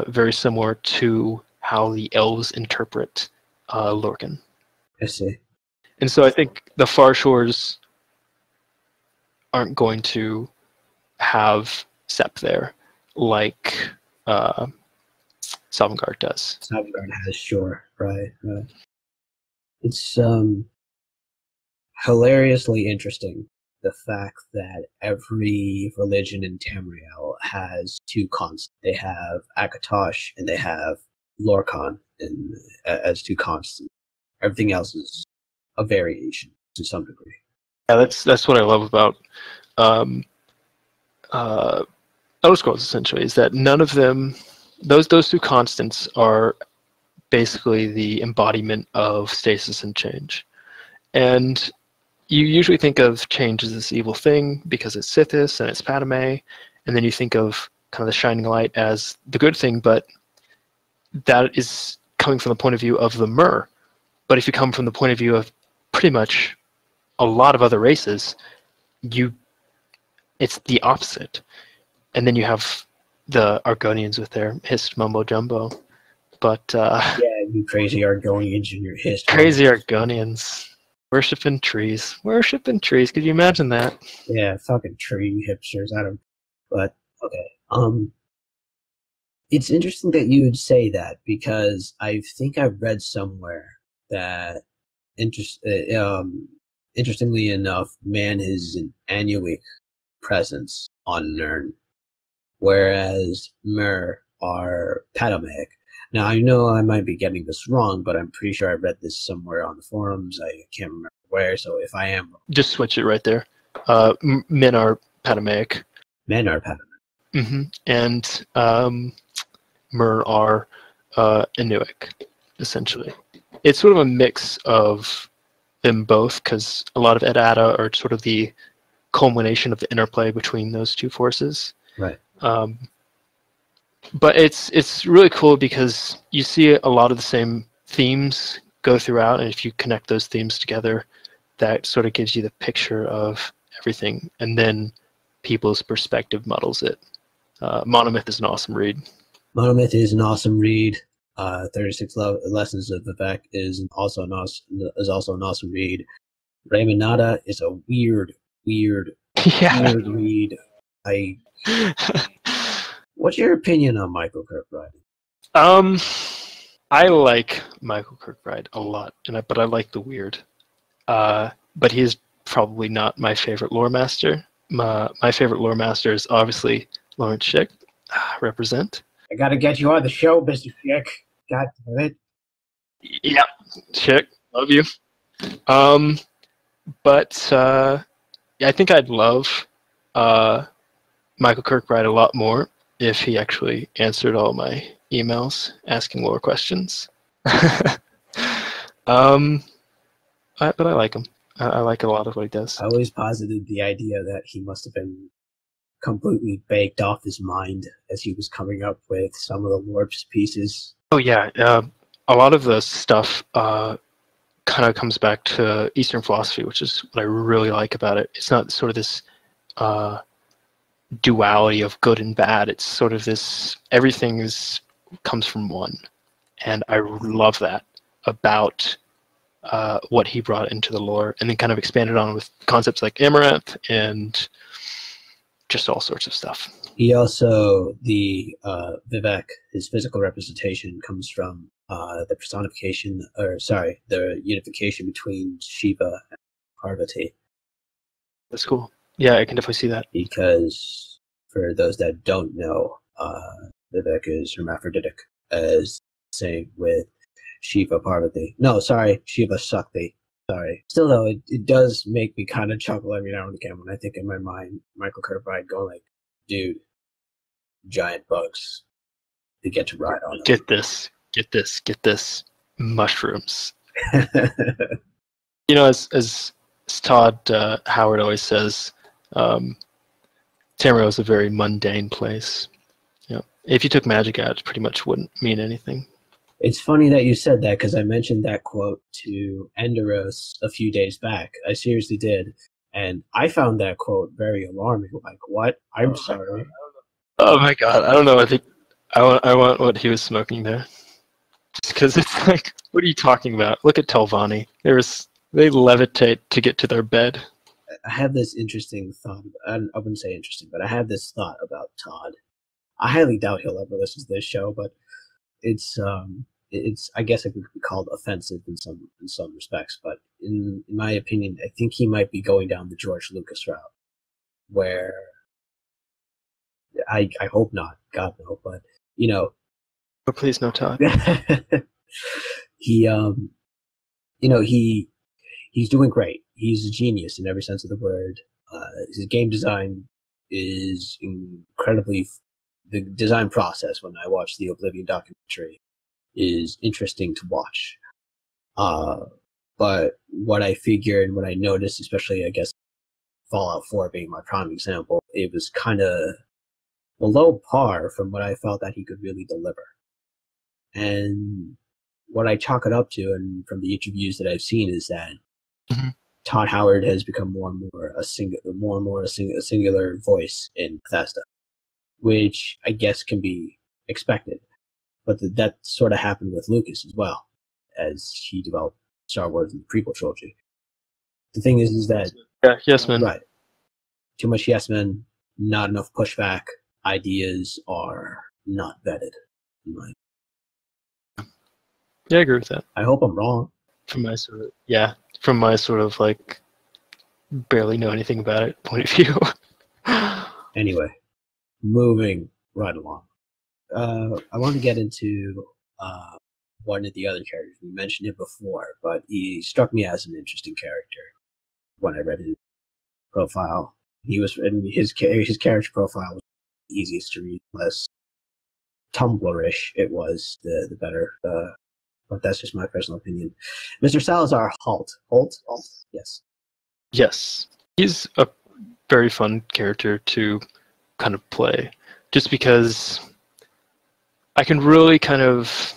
very similar to how the elves interpret Lorcan. I see. And so I think the Far Shores aren't going to have Sep there like Sovngarde does. Sovngarde has Shore, right. It's hilariously interesting, the fact that every religion in Tamriel has two constants. They have Akatosh and they have Lorcan as two constants. Everything else is a variation to some degree. Yeah, that's what I love about Elder Scrolls, essentially, is that none of them, those two constants are basically the embodiment of stasis and change. And you usually think of change as this evil thing because it's Sithis and it's Padme, and then you think of kind of the shining light as the good thing, but that is coming from the point of view of the Mer. But if you come from the point of view of pretty much a lot of other races, it's the opposite. and then you have the Argonians with their hist mumbo jumbo. But Yeah, you crazy Argonians in your history. crazy Argonians. Worshipping trees. Worshipping trees. Could you imagine that? Yeah, fucking tree hipsters. I don't. But okay. It's interesting that you would say that because I think I've read somewhere that interestingly enough, man is an annuic presence on Nern, whereas Mer are Patomaic. Now I know I might be getting this wrong, but I'm pretty sure I read this somewhere on the forums. I can't remember where, so if I am wrong, Just switch it right there. Men are Patomaic. men are Patomaic. And Mer are Inuic, essentially. It's sort of a mix of them both, because a lot of Edada are sort of the culmination of the interplay between those two forces. Right. But it's really cool because you see a lot of the same themes go throughout, and if you connect those themes together, that sort of gives you the picture of everything, and then people's perspective muddles it. Monomyth is an awesome read. Monomyth is an awesome read. 36 Lessons of Vivek is also an awesome read. Raymanada is a weird read. What's your opinion on Michael Kirkbride? I like Michael Kirkbride a lot, but I like the weird. But he's probably not my favorite lore master. My favorite lore master is obviously Lawrence Schick. Represent. I gotta get you on the show, Mr. Schick. God damn it. Yeah, Schick, love you. But I think I'd love Michael Kirkbride a lot more if he actually answered all my emails asking lore questions. But I like him. I like a lot of what he does. I always posited the idea that he must have been completely baked off his mind as he was coming up with some of the lore pieces. Oh yeah, a lot of the stuff kind of comes back to Eastern philosophy, which is what I really like about it. It's not sort of this duality of good and bad. It's sort of this, everything comes from one, and I love that about what he brought into the lore, and then kind of expanded on with concepts like Amaranth and just all sorts of stuff. He also, Vivek, his physical representation comes from the unification between Shiva and Parvati. That's cool. Yeah, I can definitely see that. Because for those that don't know, Vivek is hermaphroditic, as same with Shiva Parvati. No, sorry, Shiva Shakti. Sorry. Still though, it does make me kind of chuckle every now and again when I think in my mind, Michael Kirkbride going like, dude, giant bugs, to get to ride on them. Get this. Mushrooms. You know, as Todd Howard always says, Tamriel is a very mundane place. You know, if you took magic out, it pretty much wouldn't mean anything. It's funny that you said that because I mentioned that quote to Enderos a few days back. I seriously did. And I found that quote very alarming. Like, what? I'm sorry. Oh my god, I don't know. I think I want what he was smoking there. Just because it's like, what are you talking about? Look at Telvanni. They levitate to get to their bed. I have this interesting thought. I wouldn't say interesting, but I have this thought about Todd. I highly doubt he'll ever listen to this show, but it's I guess it could be called offensive in some respects. But in my opinion, I think he might be going down the George Lucas route, where I hope not, God no, but you know. But please no, Todd. He he's doing great. He's a genius in every sense of the word. His game design is incredibly. The design process, when I watched the Oblivion documentary, is interesting to watch. But what I figured, what I noticed, especially I guess Fallout 4 being my prime example, it was kind of below par from what I felt that he could really deliver. And what I chalk it up to, and from the interviews that I've seen, is that Todd Howard has become more and more a singular voice in Bethesda. which I guess can be expected. But that sort of happened with Lucas as well, as he developed Star Wars in the prequel trilogy. The thing is that yes, man. right, too much yes men, not enough pushback. Ideas are not vetted. Yeah, I agree with that. I hope I'm wrong. From my sort of like barely know anything about it point of view. Anyway, moving right along. I want to get into one of the other characters. We mentioned it before, but he struck me as an interesting character when I read his profile. He was in his character profile was the easiest to read, less Tumblr-ish. It was the better. But that's just my personal opinion. Mr. Salazar Holt. Holt? Yes. Yes. He's a very fun character to kind of play, just because I can really kind of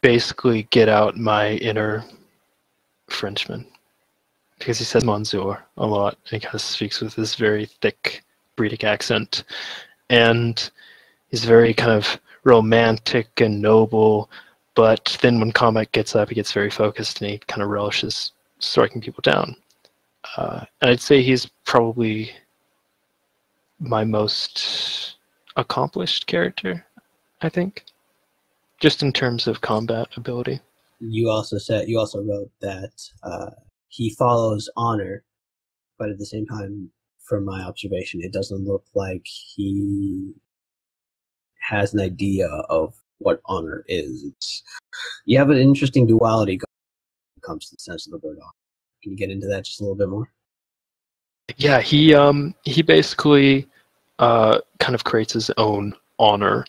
basically get out my inner Frenchman, because he says Monsieur a lot, and he kind of speaks with this very thick British accent, and he's very kind of romantic and noble, but then when combat gets up, he gets very focused, and he kind of relishes striking people down. And I'd say he's probably my most accomplished character, I think, just in terms of combat ability. You also wrote that he follows honor, but at the same time, from my observation, it doesn't look like he has an idea of what honor is. You have an interesting duality when it comes to the sense of the word honor. Can you get into that just a little bit more? Yeah, he basically kind of creates his own honor.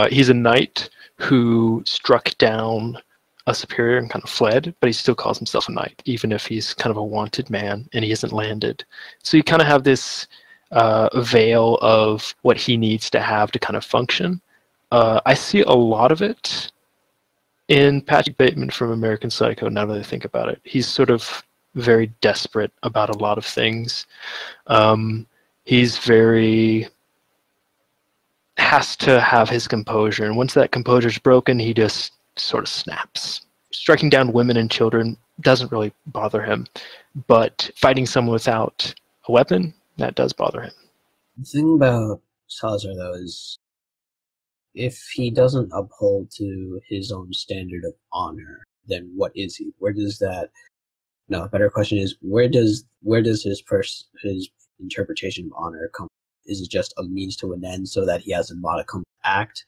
He's a knight who struck down a superior and kind of fled, but he still calls himself a knight, even if he's kind of a wanted man and he hasn't landed. So you kind of have this veil of what he needs to have to kind of function. I see a lot of it in Patrick Bateman from American Psycho, now that I think about it. He's sort of very desperate about a lot of things. He's has to have his composure, and once that composure is broken, he just sort of snaps. Striking down women and children doesn't really bother him, but fighting someone without a weapon, that does bother him. The thing about Salazar, though, is if he doesn't uphold to his own standard of honor, then what is he? Where does that? No, a better question is where does his interpretation of honor come? Is it just a means to an end so that he has a modicum to act,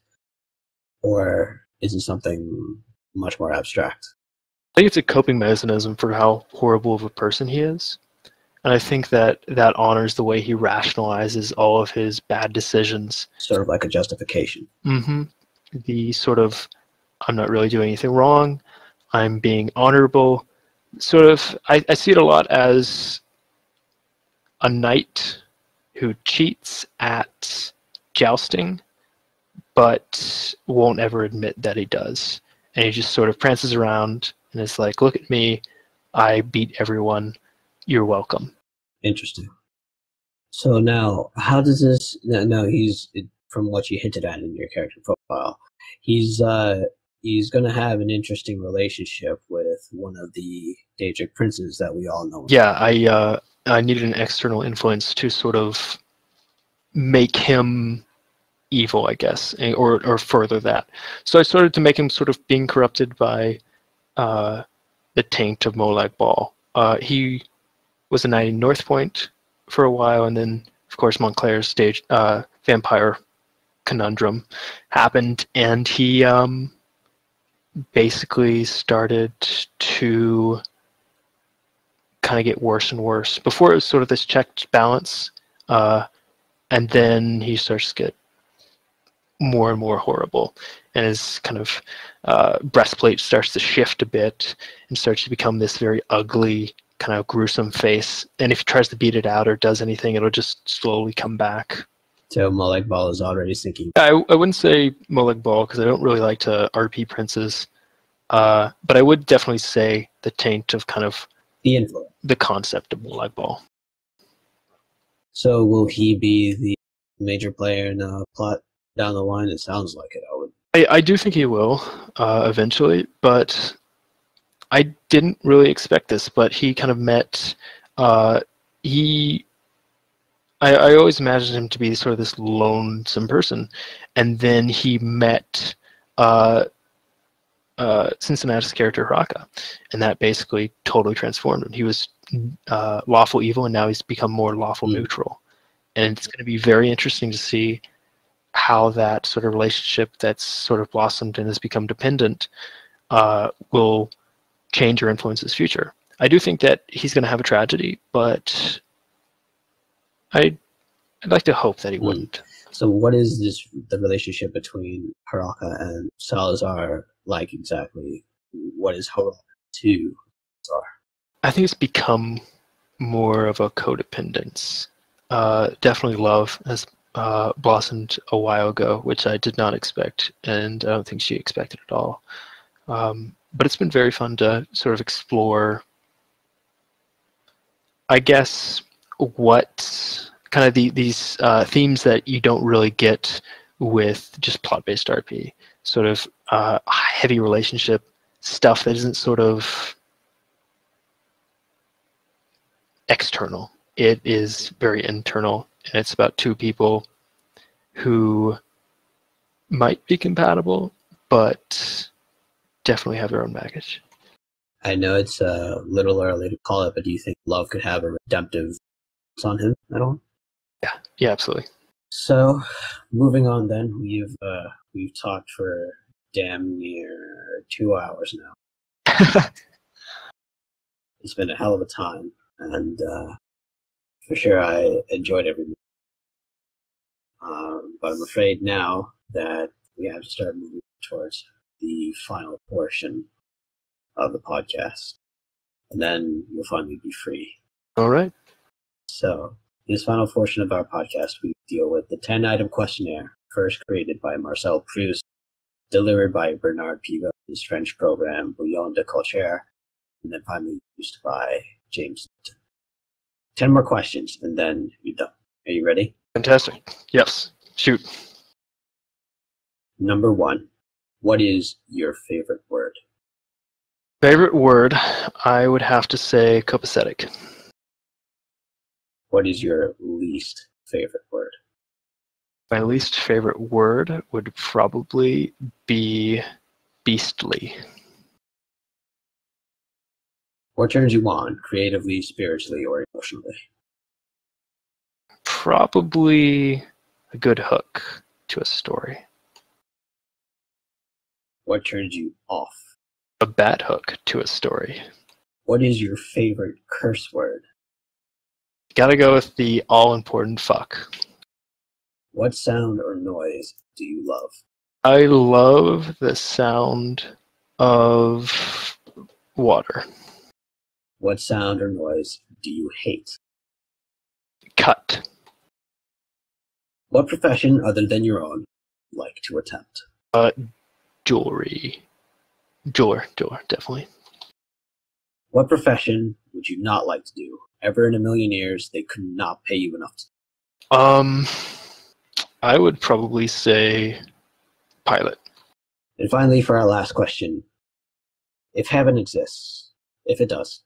or is it something much more abstract? I think it's a coping mechanism for how horrible of a person he is. And I think that honors the way he rationalizes all of his bad decisions. Sort of like a justification. Mm-hmm. The sort of, I'm not really doing anything wrong, I'm being honorable. Sort of, I see it a lot as a knight who cheats at jousting, but won't ever admit that he does. And he just sort of prances around and it's like, look at me, I beat everyone, you're welcome. Interesting. So now, how does this? No, he's, from what you hinted at in your character profile, he's going to have an interesting relationship with one of the Daedric princes that we all know. Yeah, I needed an external influence to sort of make him evil, I guess, or further that. So I started to make him sort of being corrupted by the taint of Molag Bal. He was a knight in North Point for a while, and then, of course, Montclair's vampire conundrum happened, and he basically started to kind of get worse and worse. Before it was sort of this checked balance, and then he starts to get more and more horrible, and his kind of breastplate starts to shift a bit and starts to become this very ugly, kind of gruesome face. And if he tries to beat it out or does anything, it'll just slowly come back. So Molag Bal is already sinking. I wouldn't say Molag Bal because I don't really like to RP princes, but I would definitely say the taint of kind of the influence, the concept of Molag Bal. So will he be the major player in a plot down the line? It sounds like it. I do think he will eventually, but I didn't really expect this. But he kind of met. I always imagined him to be sort of this lonesome person, and then he met Cincinnati's character Raka, and that basically totally transformed him. He was lawful evil, and now he's become more lawful neutral. And it's going to be very interesting to see how that sort of relationship that's sort of blossomed and has become dependent will change or influence his future. I do think that he's going to have a tragedy, but I'd like to hope that he wouldn't. So what is the relationship between Haraka and Salazar like exactly? What is Haraka to Salazar? I think it's become more of a codependence. Definitely love has blossomed a while ago, which I did not expect, and I don't think she expected at all. But it's been very fun to sort of explore, I guess, what kind of these themes that you don't really get with just plot-based RP. Sort of heavy relationship stuff that isn't sort of external. It is very internal, and it's about two people who might be compatible, but definitely have their own baggage. I know it's a little early to call it, but do you think love could have a redemptive on him at all? Yeah, absolutely. So, moving on then, we've talked for damn near 2 hours now. It's been a hell of a time, and for sure I enjoyed every minute. But I'm afraid now that we have to start moving towards the final portion of the podcast, and then you'll finally be free. All right. So, in this final portion of our podcast, we deal with the 10-item questionnaire, first created by Marcel Proust, delivered by Bernard Pivot, his French program, Bouillon de Cocher, and then finally used by James Newton. 10 more questions, and then you're done. Are you ready? Fantastic. Yes. Shoot. Number 1. What is your favorite word? Favorite word, I would have to say copacetic. What is your least favorite word? My least favorite word would probably be beastly. What turns you on, creatively, spiritually, or emotionally? Probably a good hook to a story. What turns you off? A bad hook to a story. What is your favorite curse word? Gotta go with the all-important fuck. What sound or noise do you love? I love the sound of water. What sound or noise do you hate? Cut. What profession other than your own you like to attempt? Jewelry. Jeweler, definitely. What profession would you not like to do? Ever in a million years, they could not pay you enough to. I would probably say pilot. And finally, for our last question, if heaven exists, if it does,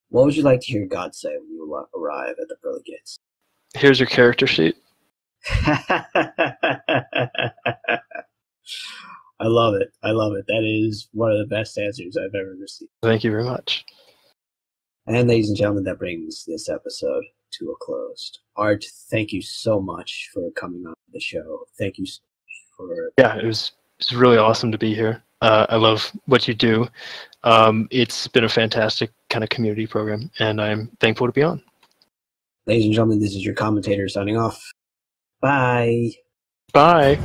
what would you like to hear God say when you arrive at the pearly gates? Here's your character sheet. I love it. I love it. That is one of the best answers I've ever received. Thank you very much. And ladies and gentlemen, that brings this episode to a close. Art, thank you so much for coming on the show. Thank you so much for... Yeah, it was really awesome to be here. I love what you do. It's been a fantastic kind of community program, and I'm thankful to be on. Ladies and gentlemen, this is your commentator signing off. Bye. Bye.